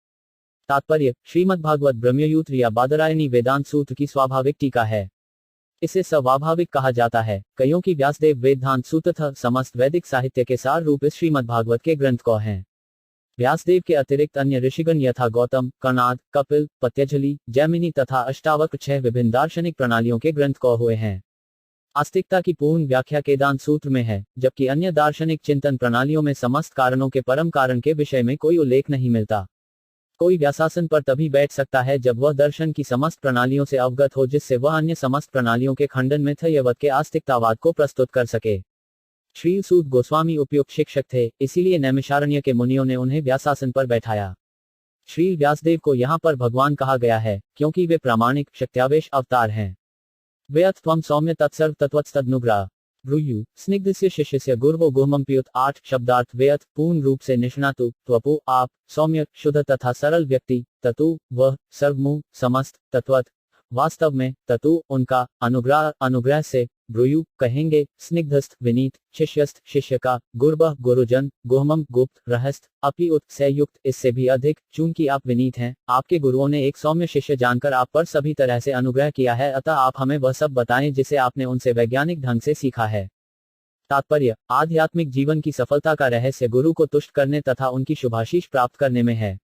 तात्पर्य श्रीमद्भागवत ब्रह्मसूत्र या बादरायणी वेदांत सूत्र की स्वाभाविक टीका है। इसे स्वाभाविक कहा जाता है क्योंकि व्यासदेव वेदांत सूत्र समस्त वैदिक साहित्य के सार रूप इस श्रीमद्भागवत के ग्रंथ को हैं। व्यासदेव के अतिरिक्त अन्य ऋषिगण यथा गौतम, कणाद, कपिल, पतंजलि, जैमिनी तथा अष्टावक्र 6 विभिन्न दार्शनिक प्रणालियों के ग्रंथ को हुए हैं। आस्तिकता की पूर्ण व्याख्या वेदांत सूत्र में है, जबकि अन्य दार्शनिक चिंतन प्रणालियों में समस्त कारणों के परम कारण के विषय में कोई उल्लेख नहीं मिलता। कोई व्यासासन पर तभी बैठ सकता है जब वह दर्शन की समस्त प्रणालियों से अवगत हो, जिससे वह अन्य समस्त प्रणालियों के खंडन में थयवत के आस्तिकतावाद को प्रस्तुत कर सके। श्री सूत गोस्वामी उपयुक्त शिक्षक थे, इसीलिए नैमिषारण्य के मुनियों ने उन्हें व्यासासन पर बैठाया। श्री व्यासदेव को यहाँ पर भगवान कहा गया है क्योंकि वे प्रामाणिक शक्त्यावेश अवतार हैं। वे अत्वम सौम्य तत्सर्व तत्वत्सदनुग्रह ब्रूयु स्निग्धस्य शिष्यस्य गुर्वो गुहमंप्युत। 8 शब्दार्थ वेयत पूर्ण रूप से निष्णातु त्वपु आप, सौम्य शुद्ध तथा सरल व्यक्ति, ततु वह, सर्वमु समस्त, तत्वत वास्तव में, ततु उनका, अनुग्रह अनुग्रह से, ब्रूयु कहेंगे, स्निग्धस्थ विनीत, शिष्यस्थ शिष्य का, गुर्वः गुरुजन, गुहमम गुप्त रहस्य, अपि उत संयुक्त इससे भी अधिक, चूंकि आप विनीत हैं, आपके गुरुओं ने एक सौम्य शिष्य जानकर आप पर सभी तरह से अनुग्रह किया है, अतः आप हमें वह सब बताएं जिसे आपने उनसे वैज्ञानिक ढंग से सीखा है। तात्पर्य आध्यात्मिक जीवन की सफलता का रहस्य गुरु को तुष्ट करने तथा उनकी शुभाशीष प्राप्त करने में है।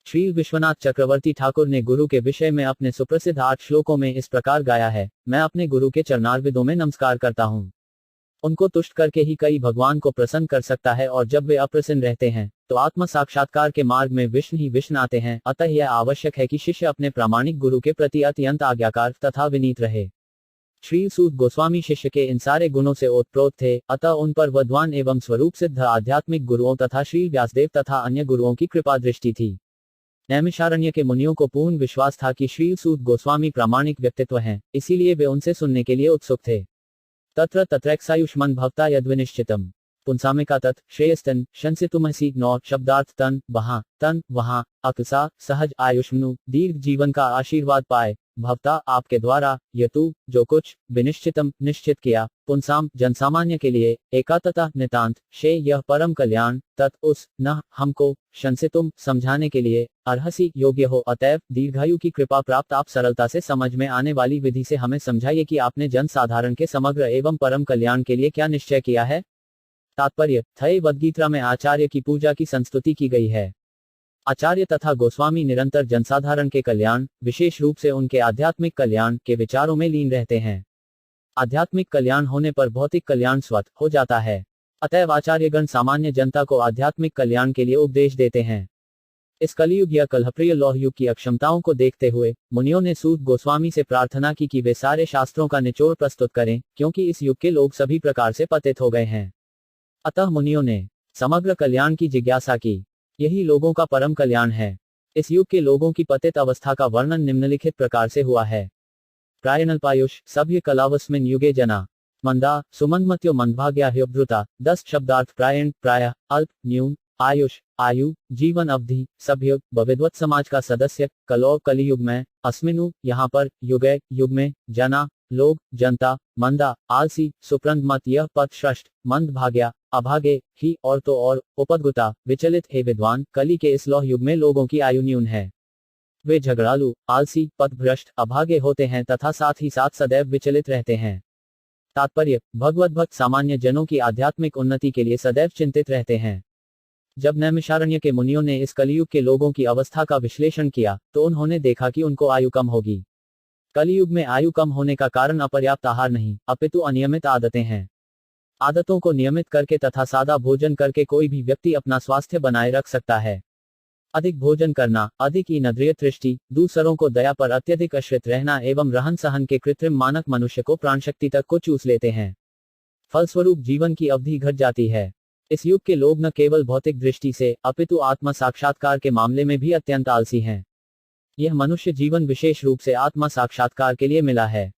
श्री विश्वनाथ चक्रवर्ती ठाकुर ने गुरु के विषय में अपने सुप्रसिद्ध 8 श्लोकों में इस प्रकार गाया है, मैं अपने गुरु के चरणारविंदों में नमस्कार करता हूँ। उनको तुष्ट करके ही कई भगवान को प्रसन्न कर सकता है, और जब वे अप्रसन्न रहते हैं तो आत्म साक्षात्कार के मार्ग में विष्णु ही विष्णु आते हैं। अतः यह आवश्यक है कि शिष्य अपने प्रामाणिक गुरु के प्रति अत्यंत आज्ञाकार तथा विनीत रहे। श्री सूत गोस्वामी शिष्य के इन सारे गुणों से ओतप्रोत थे, अतः उन पर विद्वान एवं स्वरूप सिद्ध आध्यात्मिक गुरुओं तथा श्री व्यासदेव तथा अन्य गुरुओं की कृपा दृष्टि थी। नैमिषारण्य के मुनियों को पूर्ण विश्वास था कि श्री सूत गोस्वामी प्रामाणिक व्यक्तित्व हैं, इसीलिए वे उनसे सुनने के लिए उत्सुक थे। तत्र तत्रैक्षायुष्मन् भवता यद्विनिश्चितम् पुंसामिका तत् श्रेयस्तन शंसितुमसि 9 शब्दार्थ तन वहां अक्सा सहज आयुष्मनु दीर्घ जीवन का आशीर्वाद पाए, भवता आपके द्वारा, यतु जो कुछ, विनिश्चितम निश्चित किया, पुंसाम जनसामान्य के लिए, एकातता नितांत, शे यह परम कल्याण, तत् उस, न हमको, शंसितुम समझाने के लिए, अर्हसि योग्य हो, अतएव दीर्घायु की कृपा प्राप्त आप सरलता से समझ में आने वाली विधि से हमें समझाइए कि आपने जन साधारण के समग्र एवं परम कल्याण के लिए क्या निश्चय किया है। तात्पर्य थय वद्गीता में आचार्य की पूजा की संस्तुति की गई है। आचार्य तथा गोस्वामी निरंतर जनसाधारण के कल्याण, विशेष रूप से उनके आध्यात्मिक कल्याण के विचारों में लीन रहते हैं। आध्यात्मिक कल्याण होने पर भौतिक कल्याण स्वतः हो जाता है, अतएव आचार्यगण सामान्य जनता को आध्यात्मिक कल्याण के लिए उपदेश देते हैं। इस कलयुग या कलहप्रिय लौह युग की अक्षमताओं को देखते हुए मुनियों ने सूत गोस्वामी से प्रार्थना की कि वे सारे शास्त्रों का निचोड़ प्रस्तुत करें, क्योंकि इस युग के लोग सभी प्रकार से पतित हो गए हैं। अतः मुनियों ने समग्र कल्याण की जिज्ञासा की, यही लोगों का परम कल्याण है। इस युग के लोगों की पतित अवस्था का वर्णन निम्नलिखित प्रकार से हुआ है। प्रायणल्पायुष सभ्य कलावस्मिन युगे जना मंदा सुमंदमत्यो मंदभाग्या ह्युभ्रुता। 10 शब्दार्थ प्रायण प्रायः अल्प न्यून, आयुष आयु जीवन अवधि, सभ्य बविद्वत समाज का सदस्य, कलौ कलियुग में, अस्मिनु यहाँ पर, युगे युग में, जना लोग जनता, मंदा आलसी, सुप्रंद मत यह पद षष्ठ, मंद भाग्या अभागे ही और तो और, उपद्गुता विचलित हे विद्वान, कली के इस लौह युग में लोगों की आयु न्यून है। वे झगड़ालू, आलसी, पथभ्रष्ट, अभागे होते हैं तथा साथ ही साथ सदैव विचलित रहते हैं। तात्पर्य: भगवत भक्त सामान्य जनों की आध्यात्मिक उन्नति के लिए सदैव चिंतित रहते हैं। जब नैमिषारण्य के मुनियों ने इस कलियुग के लोगों की अवस्था का विश्लेषण किया तो उन्होंने देखा कि उनको आयु कम होगी। कलियुग में आयु कम होने का कारण अपर्याप्त आहार नहीं, अपितु अनियमित आदतें हैं। आदतों को नियमित करके तथा सादा भोजन करके कोई भी व्यक्ति अपना स्वास्थ्य बनाए रख सकता है। अधिक भोजन करना, अधिक इंद्रिय तृष्टि, दूसरों को दया पर अत्यधिक आश्रित रहना एवं रहन सहन के कृत्रिम मानक मनुष्य को प्राणशक्ति तक को चूस लेते हैं। फलस्वरूप जीवन की अवधि घट जाती है। इस युग के लोग न केवल भौतिक दृष्टि से अपितु आत्म साक्षात्कार के मामले में भी अत्यंत आलसी हैं। यह मनुष्य जीवन विशेष रूप से आत्म साक्षात्कार के लिए मिला है।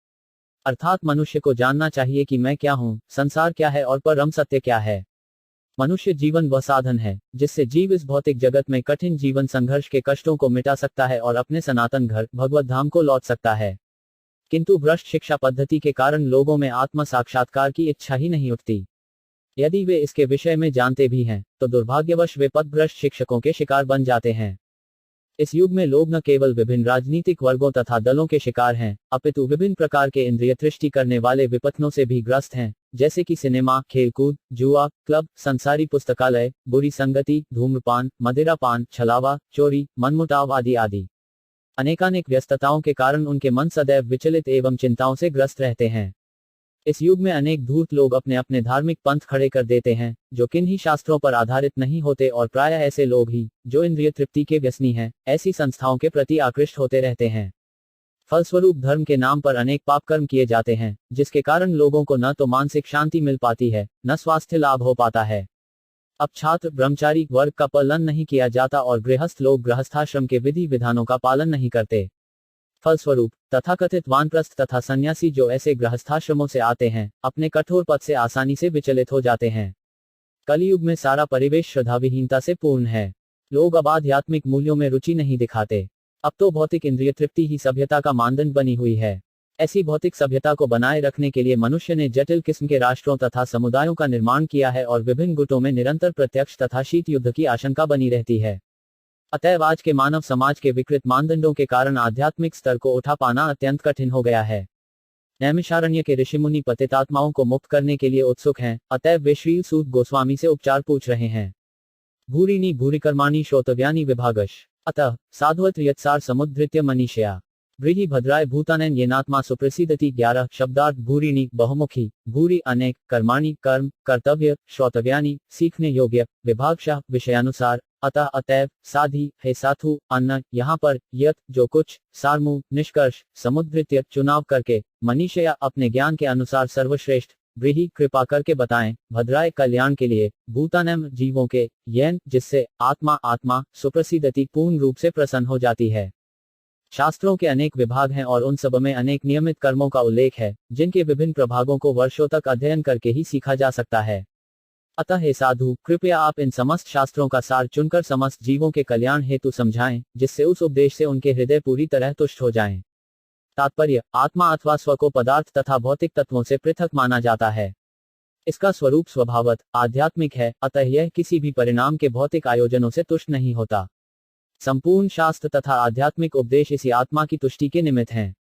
अर्थात मनुष्य को जानना चाहिए कि मैं क्या हूँ, संसार क्या है और परम सत्य क्या है। मनुष्य जीवन वह साधन है जिससे जीव इस भौतिक जगत में कठिन जीवन संघर्ष के कष्टों को मिटा सकता है और अपने सनातन घर भगवत धाम को लौट सकता है। किंतु भ्रष्ट शिक्षा पद्धति के कारण लोगों में आत्म साक्षात्कार की इच्छा ही नहीं उठती। यदि वे इसके विषय में जानते भी हैं तो दुर्भाग्यवश वे पथभ्रष्ट शिक्षकों के शिकार बन जाते हैं। इस युग में लोग न केवल विभिन्न राजनीतिक वर्गों तथा दलों के शिकार हैं, अपितु विभिन्न प्रकार के इंद्रिय तृष्टि करने वाले विपत्नों से भी ग्रस्त हैं, जैसे कि सिनेमा, खेलकूद, जुआ, क्लब, संसारी पुस्तकालय, बुरी संगति, धूम्रपान, मदिरापान, छलावा, चोरी, मनमुटाव आदि आदि। अनेकानेक व्यस्तताओं के कारण उनके मन सदैव विचलित एवं चिंताओं से ग्रस्त रहते हैं। इस युग में अनेक धूर्त लोग अपने अपने धार्मिक पंथ खड़े कर देते हैं जो किन्हीं शास्त्रों पर आधारित नहीं होते और प्रायः ऐसे लोग ही जो इंद्रिय तृप्ति के व्यसनी हैं, ऐसी संस्थाओं के प्रति आकृष्ट होते रहते हैं। फलस्वरूप धर्म के नाम पर अनेक पाप कर्म किए जाते हैं, जिसके कारण लोगों को न तो मानसिक शांति मिल पाती है, न स्वास्थ्य लाभ हो पाता है। अब छात्र ब्रह्मचारी वर्ग का पालन नहीं किया जाता और गृहस्थ लोग गृहस्थाश्रम के विधि विधानों का पालन नहीं करते। फलस्वरूप तथाकथित वानप्रस्थ तथा सन्यासी जो ऐसे गृहस्थाश्रमों से आते हैं, अपने कठोर पथ से आसानी से विचलित हो जाते हैं। कलियुग में सारा परिवेश श्रद्धाविहीनता से पूर्ण है। लोग अब आध्यात्मिक मूल्यों में रुचि नहीं दिखाते। अब तो भौतिक इंद्रिय तृप्ति ही सभ्यता का मानदंड बनी हुई है। ऐसी भौतिक सभ्यता को बनाए रखने के लिए मनुष्य ने जटिल किस्म के राष्ट्रों तथा समुदायों का निर्माण किया है और विभिन्न गुटों में निरंतर प्रत्यक्ष तथा शीत युद्ध की आशंका बनी रहती है। अतएव आज के मानव समाज के विकृत मानदंडों के कारण आध्यात्मिक स्तर को उठा पाना अत्यंत कठिन हो गया है। नैमिषारण्य के ऋषिमुनि पतितात्माओं को मुक्त करने के लिए उत्सुक हैं, अतएव वे श्री सूत गोस्वामी से उपचार पूछ रहे हैं। भूरिणी भूरिकर्माणि श्रोतव्यानि विभागश अतः साधुवत यत्सार समुद्धृत्य मनीषया ब्रीहि भद्राय भूतानैन येनात्मा सुप्रसिद्धति 11 शब्दार्थ भूरिणी बहुमुखी, भूरि अनेक, कर्माणि कर्म, कर्तव्य, श्रोतव्यानि सीखने योग्य, विभागशः विषयानुसार, अतः अतएव, साधी है साधु, अन्न, यहाँ पर यत जो कुछ, सारमु निष्कर्ष, समुद्धृत्य चुनाव करके, मनीषया अपने ज्ञान के अनुसार सर्वश्रेष्ठ, ब्रीहि कृपा करके बताएं, भद्राय कल्याण के लिए, भूतानम जीवों के, यैन जिससे आत्मा आत्मा सुप्रसिद्धति पूर्ण रूप से प्रसन्न हो जाती है। शास्त्रों के अनेक विभाग हैं और उन सब में अनेक नियमित कर्मों का उल्लेख है, जिनके विभिन्न प्रभागों को वर्षों तक अध्ययन करके ही सीखा जा सकता है। अतः हे साधु, कृपया आप इन समस्त शास्त्रों का सार चुनकर समस्त जीवों के कल्याण हेतु समझाएं, जिससे उस उपदेश से उनके हृदय पूरी तरह तुष्ट हो जाएं। तात्पर्य: आत्मा अथवा स्व को पदार्थ तथा भौतिक तत्वों से पृथक माना जाता है। इसका स्वरूप स्वभावत आध्यात्मिक है, अतः यह किसी भी परिणाम के भौतिक आयोजनों से तुष्ट नहीं होता। संपूर्ण शास्त्र तथा आध्यात्मिक उपदेश इसी आत्मा की तुष्टि के निमित्त हैं।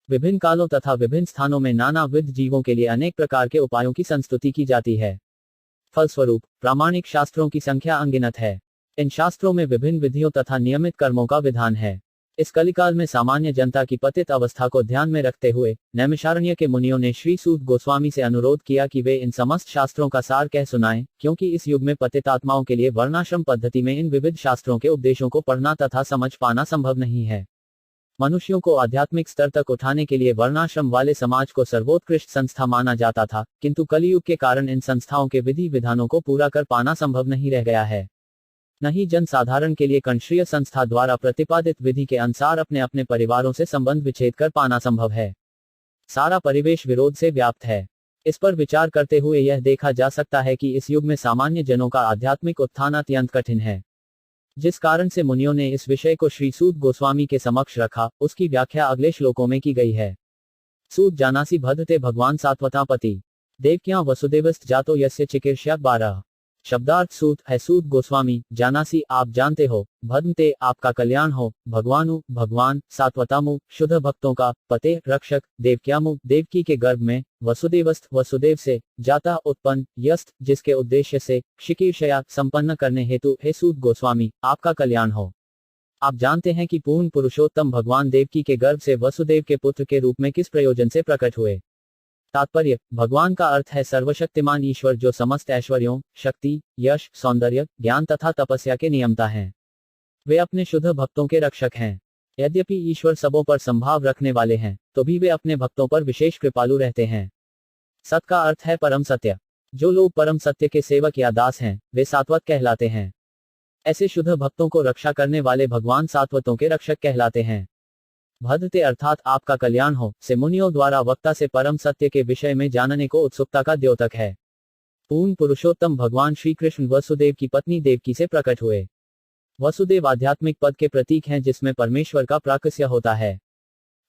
विभिन्न कालों तथा विभिन्न स्थानों में नानाविध जीवों के लिए अनेक प्रकार के उपायों की संस्तुति की जाती है। फलस्वरूप प्रामाणिक शास्त्रों की संख्या अनगिनत है। इन शास्त्रों में विभिन्न विधियों तथा नियमित कर्मों का विधान है। इस कलिकाल में सामान्य जनता की पतित अवस्था को ध्यान में रखते हुए नैमिषारण्य के मुनियों ने श्री सूत गोस्वामी से अनुरोध किया कि वे इन समस्त शास्त्रों का सार कह सुनाएं, क्योंकि इस युग में पतित आत्माओं के लिए वर्णाश्रम पद्धति में इन विविध शास्त्रों के उपदेशों को पढ़ना तथा समझ पाना संभव नहीं है। मनुष्यों को आध्यात्मिक स्तर तक उठाने के लिए वर्णाश्रम वाले समाज को सर्वोत्कृष्ट संस्था माना जाता था, किंतु कलियुग के कारण इन संस्थाओं के विधि विधानों को पूरा कर पाना संभव नहीं रह गया है। न ही जन साधारण के लिए कंश्रीय संस्था द्वारा प्रतिपादित विधि के अनुसार अपने अपने परिवारों से संबंध विच्छेद कर पाना संभव है। सारा परिवेश विरोध से व्याप्त है। इस पर विचार करते हुए यह देखा जा सकता है कि इस युग में सामान्य जनों का आध्यात्मिक उत्थान अत्यंत कठिन है। जिस कारण से मुनियों ने इस विषय को श्री सूत गोस्वामी के समक्ष रखा, उसकी व्याख्या अगले श्लोकों में की गई है। सूत जानासि भद्रते भगवान सात्वतापति देवक्यां वसुदेवस्त जातो यस्य चिकीर्ष्या 12 शब्दार्थ सूत है सूत गोस्वामी जानासी आप जानते हो, भद्मते आपका कल्याण हो, भगवानु भगवान, सात्वतामु शुद्ध भक्तों का, पते रक्षक, देवक्यामु देवकी के गर्भ में, वसुदेवस्त वसुदेव से, जाता उत्पन्न, यस्त जिसके उद्देश्य से, शिकीर्षया संपन्न करने हेतु, हे सूत गोस्वामी आपका कल्याण हो। आप जानते हैं कि पूर्ण पुरुषोत्तम भगवान देवकी के गर्भ से वसुदेव के पुत्र के रूप में किस प्रयोजन से प्रकट हुए। तात्पर्य, भगवान का अर्थ है सर्वशक्तिमान ईश्वर जो समस्त ऐश्वर्यों, शक्ति, यश, सौंदर्य, ज्ञान तथा तपस्या के नियंता हैं। वे अपने शुद्ध भक्तों के रक्षक हैं। यद्यपि ईश्वर सबों पर संभाव रखने वाले हैं, तो भी वे अपने भक्तों पर विशेष कृपालु रहते हैं। सत का अर्थ है परम सत्य। जो लोग परम सत्य के सेवक या दास हैं, वे सात्वत कहलाते हैं। ऐसे शुद्ध भक्तों को रक्षा करने वाले भगवान सात्वतों के रक्षक कहलाते हैं। भद्रते अर्थात आपका कल्याण हो से मुनियों द्वारा वक्ता से परम सत्य के विषय में जानने को उत्सुकता का द्योतक है। पूर्ण पुरुषोत्तम भगवान श्री कृष्ण वसुदेव की पत्नी देवकी से प्रकट हुए। वसुदेव आध्यात्मिक पद के प्रतीक हैं जिसमें परमेश्वर का प्राकस्य होता है।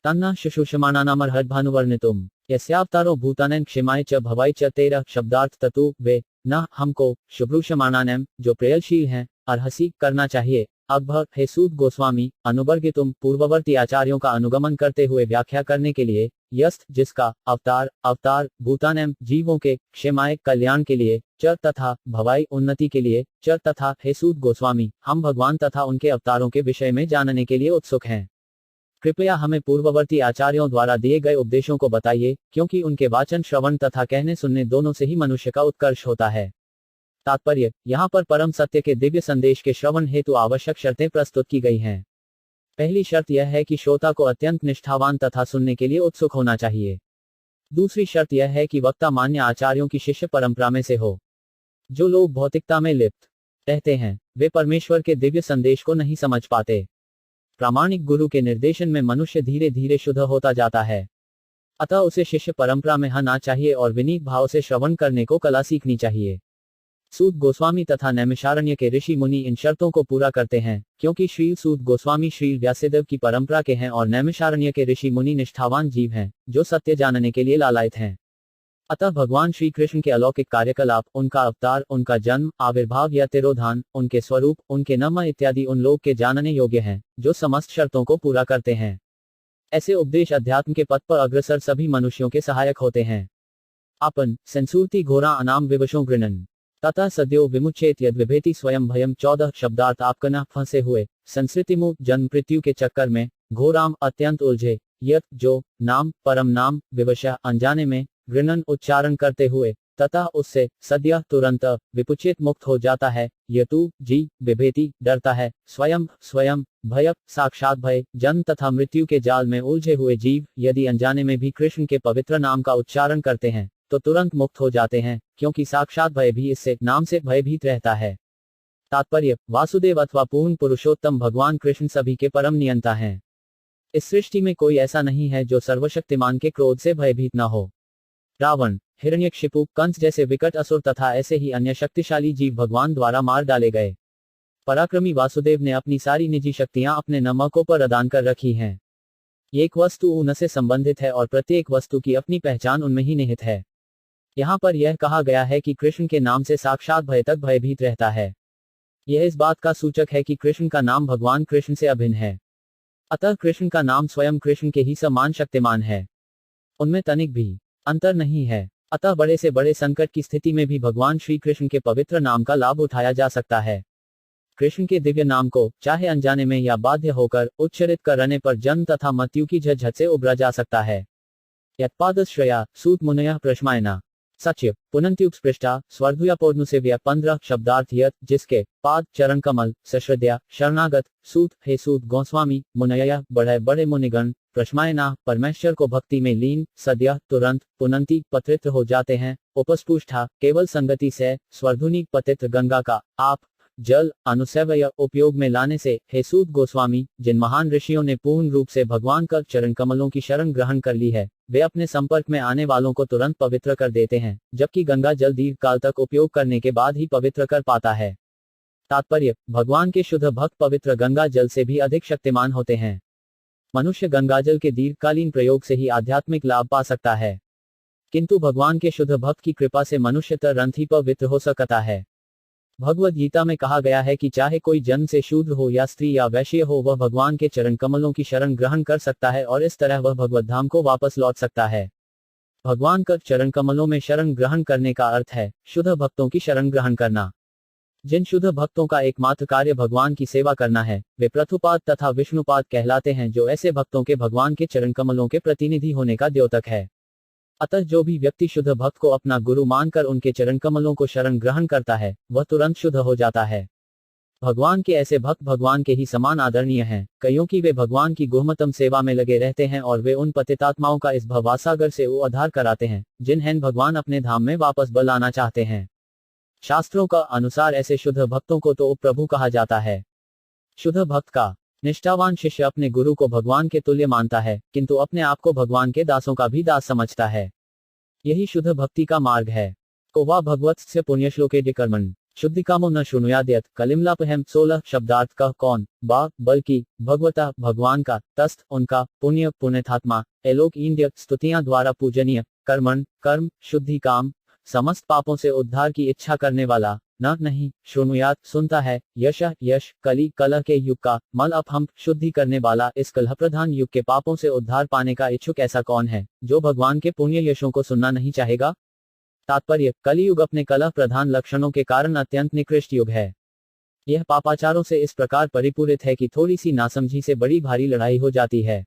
तन्ना शुश्रूषमाणानामर हर्भानुवर्णितुम यस्यावतारो भूतानन क्षमाय च भवाय च तेरह शब्दार्थ ततु वे न हमको शुभ्रूषमाणानम जो प्रेयलशील हैं अर्हसी करना चाहिए। अकबर हे सूत गोस्वामी अनुवर्गितुम पूर्ववर्ती आचार्यों का अनुगमन करते हुए व्याख्या करने के लिए, यस्त जिसका, अवतार भूतानम जीवों के, क्षेमाय कल्याण के लिए, च तथा भवाई उन्नति के लिए, च तथा हे सूत गोस्वामी हम भगवान तथा उनके अवतारों के विषय में जानने के लिए उत्सुक हैं। कृपया हमें पूर्ववर्ती आचार्यों द्वारा दिए गए उपदेशों को बताइए, क्योंकि उनके वाचन श्रवण तथा कहने सुनने दोनों से ही मनुष्य का उत्कर्ष होता है। तात्पर्य, यहाँ पर परम सत्य के दिव्य संदेश के श्रवण हेतु आवश्यक शर्तें प्रस्तुत की गई हैं। पहली शर्त यह है कि श्रोता को अत्यंत निष्ठावान तथा सुनने के लिए उत्सुक होना चाहिए। दूसरी शर्त यह है कि वक्ता मान्य आचार्यों की शिष्य परंपरा में से हो। जो लोग भौतिकता में लिप्त रहते हैं, वे परमेश्वर के दिव्य संदेश को नहीं समझ पाते। प्रामाणिक गुरु के निर्देशन में मनुष्य धीरे धीरे शुद्ध होता जाता है। अतः उसे शिष्य परंपरा में आना चाहिए और विनीत भाव से श्रवण करने को कला सीखनी चाहिए। सूत गोस्वामी तथा नैमिषारण्य के ऋषि मुनि इन शर्तों को पूरा करते हैं, क्योंकि श्री सूत गोस्वामी श्री व्यासदेव की परंपरा के हैं और नैमिषारण्य के ऋषि मुनि निष्ठावान जीव हैं, जो सत्य जानने के लिए लालायित हैं। अतः भगवान श्री कृष्ण के अलौकिक कार्यकलाप, उनका अवतार, उनका जन्म, आविर्भाव या तिरोधान, उनके स्वरूप, उनके नाम इत्यादि उन लोग के जानने योग्य हैं, जो समस्त शर्तों को पूरा करते हैं। ऐसे उपदेश अध्यात्म के पथ पर अग्रसर सभी मनुष्यों के सहायक होते हैं। आपन संसूर्ति घोरा अनाम विवशों गृणन तथा सद्यो विमुचेत यद विभेति स्वयं भयम 14 शब्दार्थ आपकना फंसे हुए संस्कृतिमु जन्म मृत्यु के चक्कर में, घोराम अत्यंत उलझे, यत जो नाम परम नाम, विवशा अनजाने में, गृणन उच्चारण करते हुए, तथा उससे सद्य तुरंत विपुचित मुक्त हो जाता है, यतु जी विभेति डरता है, स्वयं भय साक्षात भय, जन्म तथा मृत्यु के जाल में उलझे हुए जीव यदि अनजाने में भी कृष्ण के पवित्र नाम का उच्चारण करते हैं तो तुरंत मुक्त हो जाते हैं, क्योंकि साक्षात भय भी इससे नाम से भयभीत रहता है। तात्पर्य, वासुदेव अथवा पूर्ण पुरुषोत्तम भगवान कृष्ण सभी के परम नियंता हैं। इस सृष्टि में कोई ऐसा नहीं है जो सर्वशक्तिमान के क्रोध से भयभीत न हो। रावण, हिरण्यकशिपु, कंस जैसे विकट असुर तथा ऐसे ही अन्य शक्तिशाली जीव भगवान द्वारा मार डाले गए। पराक्रमी वासुदेव ने अपनी सारी निजी शक्तियां अपने नमकों पर अदान कर रखी हैं। एक वस्तु उनसे संबंधित है और प्रत्येक वस्तु की अपनी पहचान उनमें ही निहित है। यहाँ पर यह कहा गया है कि कृष्ण के नाम से साक्षात भय तक भयभीत रहता है। यह इस बात का सूचक है कि कृष्ण का नाम भगवान कृष्ण से अभिन्न है। अतः कृष्ण का नाम स्वयं कृष्ण के ही समान शक्तिमान है। उनमें तनिक भी अंतर नहीं है। अतः बड़े से बड़े संकट की स्थिति में भी भगवान श्री कृष्ण के पवित्र नाम का लाभ उठाया जा सकता है। कृष्ण के दिव्य नाम को चाहे अनजाने में या बाध्य होकर उच्चारित करने पर जन्म तथा मृत्यु की झंझट से उबरा जा सकता है। यत्पादश्रया सूत मुनयः प्रश्मायना सच्य पुनन्त्युपस्पृष्टा स्वर्धुयापोर्नुसेव्या 15 शब्दार्थ यत जिसके पाद चरण कमल सश्रद्या शरणागत सूत हे सूत गोस्वामी मुनयः बड़े बड़े मुनिगण प्रश्मायना परमेश्वर को भक्ति में लीन सद्य तुरंत पुनंती पतित हो जाते हैं उपस्पुष्टा केवल संगति से स्वर्धुनी पतित गंगा का आप जल अनुसेवय उपयोग में लाने से हे सूत गोस्वामी जिन महान ऋषियों ने पूर्ण रूप से भगवान का चरण कमलों की शरण ग्रहण कर ली है वे अपने संपर्क में आने वालों को तुरंत पवित्र कर देते हैं, जबकि गंगा जल दीर्घ काल तक उपयोग करने के बाद ही पवित्र कर पाता है। तात्पर्य, भगवान के शुद्ध भक्त पवित्र गंगा जल से भी अधिक शक्तिमान होते हैं। मनुष्य गंगाजल के दीर्घकालीन प्रयोग से ही आध्यात्मिक लाभ पा सकता है, किंतु भगवान के शुद्ध भक्त की कृपा से मनुष्य तुरंत ही पवित्र हो सकता है। भगवद गीता में कहा गया है कि चाहे कोई जन्म से शूद्र हो या स्त्री या वैश्य हो, वह भगवान के चरण कमलों की शरण ग्रहण कर सकता है और इस तरह वह भगवत धाम को वापस लौट सकता है। भगवान का चरण कमलों में शरण ग्रहण करने का अर्थ है शुद्ध भक्तों की शरण ग्रहण करना। जिन शुद्ध भक्तों का एकमात्र कार्य भगवान की सेवा करना है, वे प्रथुपाद तथा विष्णुपाद कहलाते हैं, जो ऐसे भक्तों के भगवान के चरण कमलों के प्रतिनिधि होने का द्योतक है। अतः जो भी व्यक्ति शुद्ध भक्त को अपना गुरु मानकर उनके चरण कमलों को शरण ग्रहण करता है, वह तुरंत शुद्ध हो जाता है। भगवान के ऐसे भक्त भगवान के ही समान आदरणीय हैं, क्योंकि वे भगवान की गुहमतम सेवा में लगे रहते हैं और वे उन पतितात्माओं का इस भवसागर से उद्धार कराते हैं, जिन्हें भगवान अपने धाम में वापस बुलाना चाहते हैं। शास्त्रों का अनुसार ऐसे शुद्ध भक्तों को तो प्रभु कहा जाता है। शुद्ध भक्त का निष्ठावान शिष्य अपने गुरु को भगवान के तुल्य मानता है, किंतु अपने आप को भगवान के दासों का भी दास समझता है। यही शुद्ध भक्ति का मार्ग है। को वा भगवत्स्य पुण्यश्लोके कर्मण शुद्धिकामो न शृणुयाद्यत् कलिमलापहम 16 शब्दार्थ का कौन बा बल्कि भगवता भगवान का, तस्त उनका, पुण्य पुण्यथात्मा, एलोक इंद्य स्तुतियां द्वारा पूजनीय, कर्मण कर्म, शुद्धि काम, समस्त पापों से उद्धार की इच्छा करने वाला, न नहीं, शृणुयात सुनता है, यश यश कली कलह के युग का, मल अपहम शुद्धि करने वाला, इस कलह प्रधान युग के पापों से उद्धार पाने का इच्छुक ऐसा कौन है, जो भगवान के पुण्य यशों को सुनना नहीं चाहेगा। तात्पर्य, कलियुग अपने कलह प्रधान लक्षणों के कारण अत्यंत निकृष्ट युग है। यह पापाचारों से इस प्रकार परिपूरित है कि थोड़ी सी नासमझी से बड़ी भारी लड़ाई हो जाती है।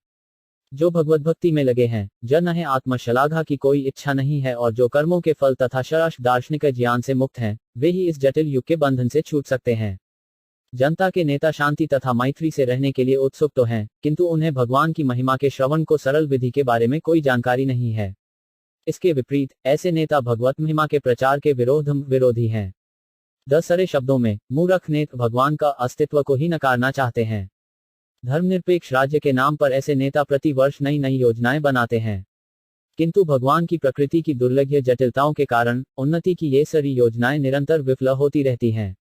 जो भगवत भक्ति में लगे हैं, जन है आत्मशलाघा की कोई इच्छा नहीं है और जो कर्मों के फल तथा शराश दार्शनिक ज्ञान से मुक्त हैं, वे ही इस जटिल युग के बंधन से छूट सकते हैं। जनता के नेता शांति तथा मैत्री से रहने के लिए उत्सुक तो हैं, किंतु उन्हें भगवान की महिमा के श्रवण को सरल विधि के बारे में कोई जानकारी नहीं है। इसके विपरीत ऐसे नेता भगवत महिमा के प्रचार के विरोधी हैं। दसरे शब्दों में, मूर्ख नेता भगवान का अस्तित्व को ही नकारना चाहते हैं। धर्मनिरपेक्ष राज्य के नाम पर ऐसे नेता प्रति वर्ष नई नई योजनाएं बनाते हैं, किंतु भगवान की प्रकृति की दुर्लभ जटिलताओं के कारण उन्नति की ये सारी योजनाएं निरंतर विफल होती रहती हैं।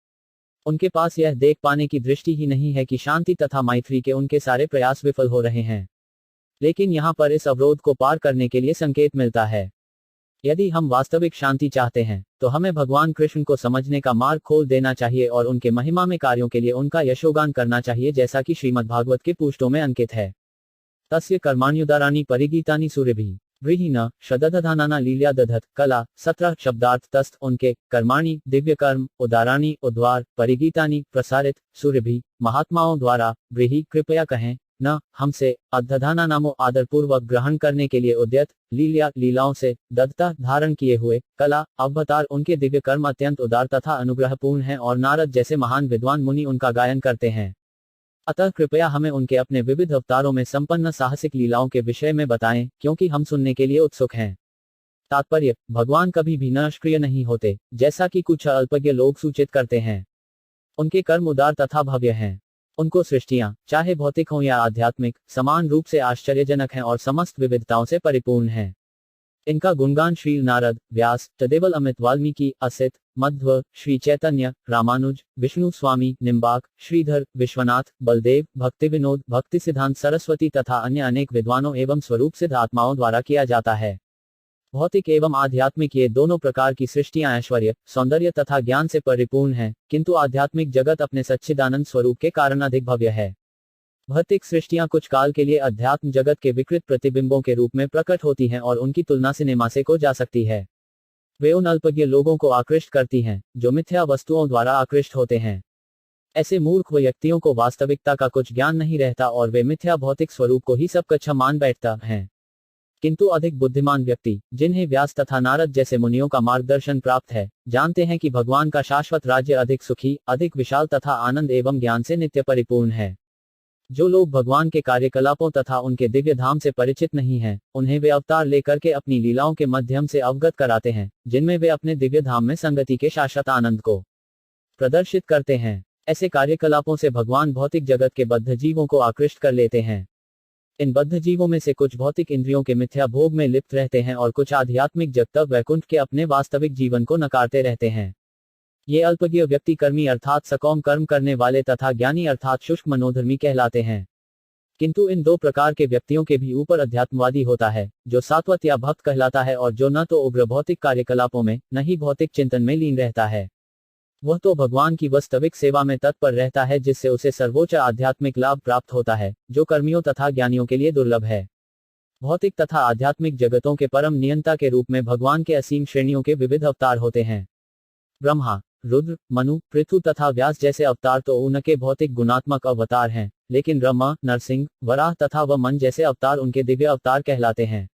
उनके पास यह देख पाने की दृष्टि ही नहीं है कि शांति तथा मैत्री के उनके सारे प्रयास विफल हो रहे हैं। लेकिन यहाँ पर इस अवरोध को पार करने के लिए संकेत मिलता है। यदि हम वास्तविक शांति चाहते हैं, तो हमें भगवान कृष्ण को समझने का मार्ग खोल देना चाहिए और उनके महिमा में कार्यों के लिए उनका यशोगान करना चाहिए, जैसा कि श्रीमद् भागवत के पृष्ठों में अंकित है। तस्य कर्माण्युदाराणि परिगीतानि सूर्यभिः व्रीहिण शददधानाना लील्या दधत कला 17 शब्दार्थ तस्त उनके, कर्माणि दिव्य कर्म, उदाराणि उद्वार, परिगीतानि प्रसारित, सूर्यभिः महात्माओं द्वारा, व्रीहि कृपया कहें, न हमसे, अध्यधाना नामो आदरपूर्वक ग्रहण करने के लिए उद्यत, लील्या लीलाओं से, दत्ता धारण किए हुए, कला अवतार उनके दिव्य कर्म अत्यंत उदार तथा अनुग्रहपूर्ण हैं और नारद जैसे महान विद्वान मुनि उनका गायन करते हैं। अतः कृपया हमें उनके अपने विविध अवतारों में संपन्न साहसिक लीलाओं के विषय में बताएं, क्योंकि हम सुनने के लिए उत्सुक हैं। तात्पर्य, भगवान कभी भी निष्क्रिय नहीं होते, जैसा कि कुछ अल्पज्ञ लोग सूचित करते हैं। उनके कर्म उदार तथा भव्य हैं। उनको सृष्टियां, चाहे भौतिक हो या आध्यात्मिक, समान रूप से आश्चर्यजनक हैं और समस्त विविधताओं से परिपूर्ण हैं। इनका गुणगान श्री नारद, व्यास, तदेवल अमित, वाल्मीकि, असित, मध्व, श्री चैतन्य, रामानुज, विष्णु स्वामी, निम्बाक, श्रीधर, विश्वनाथ, बलदेव, भक्ति विनोद, भक्ति सिद्धांत सरस्वती तथा अन्य अनेक विद्वानों एवं स्वरूप सिद्ध आत्माओं द्वारा किया जाता है। भौतिक एवं आध्यात्मिक ये दोनों प्रकार की सृष्टियां ऐश्वर्य, सौंदर्य तथा ज्ञान से परिपूर्ण हैं, किंतु आध्यात्मिक जगत अपने सच्चिदानंद स्वरूप के कारण अधिक भव्य है। भौतिक सृष्टियां कुछ काल के लिए अध्यात्म जगत के विकृत प्रतिबिंबों के रूप में प्रकट होती हैं और उनकी तुलना सिनेमा से को जा सकती है। वे उन अल्पज्ञ लोगों को आकृष्ट करती हैं, जो मिथ्या वस्तुओं द्वारा आकृष्ट होते हैं। ऐसे मूर्ख व्यक्तियों को वास्तविकता का कुछ ज्ञान नहीं रहता और वे मिथ्या भौतिक स्वरूप को ही सब कुछ मान बैठता हैं। किंतु अधिक बुद्धिमान व्यक्ति, जिन्हें व्यास तथा नारद जैसे मुनियों का मार्गदर्शन प्राप्त है, जानते हैं कि भगवान का शाश्वत राज्य अधिक सुखी, अधिक विशाल तथा आनंद एवं ज्ञान से नित्य परिपूर्ण है। जो लोग भगवान के कार्यकलापों तथा उनके दिव्य धाम से परिचित नहीं हैं, उन्हें वे अवतार लेकर के अपनी लीलाओं के माध्यम से अवगत कराते हैं, जिनमें वे अपने दिव्य धाम में संगति के शाश्वत आनंद को प्रदर्शित करते हैं। ऐसे कार्यकलापों से भगवान भौतिक जगत के बद्ध जीवों को आकृष्ट कर लेते हैं। इन बद्ध जीवों में से कुछ भौतिक इंद्रियों के मिथ्या भोग में लिप्त रहते हैं और कुछ आध्यात्मिक जगत वैकुंठ के अपने वास्तविक जीवन को नकारते रहते हैं। ये अल्पज्ञ व्यक्ति कर्मी अर्थात सकौम कर्म करने वाले तथा ज्ञानी अर्थात शुष्क मनोधर्मी कहलाते हैं। किंतु इन दो प्रकार के व्यक्तियों के भी ऊपर अध्यात्मवादी होता है, जो सात्वत या भक्त कहलाता है और जो न तो उग्र भौतिक कार्यकलापों में, न ही भौतिक चिंतन में लीन रहता है। वह तो भगवान की वास्तविक सेवा में तत्पर रहता है, जिससे उसे सर्वोच्च आध्यात्मिक लाभ प्राप्त होता है, जो कर्मियों तथा ज्ञानियों के लिए दुर्लभ है। भौतिक तथा आध्यात्मिक जगतों के परम नियंता के रूप में भगवान के असीम श्रेणियों के विविध अवतार होते हैं। ब्रह्मा, रुद्र, मनु, पृथु तथा व्यास जैसे अवतार तो उनके भौतिक गुणात्मक अवतार हैं, लेकिन ब्रह्मा, नरसिंह, वराह तथा वमन जैसे अवतार उनके दिव्य अवतार कहलाते हैं।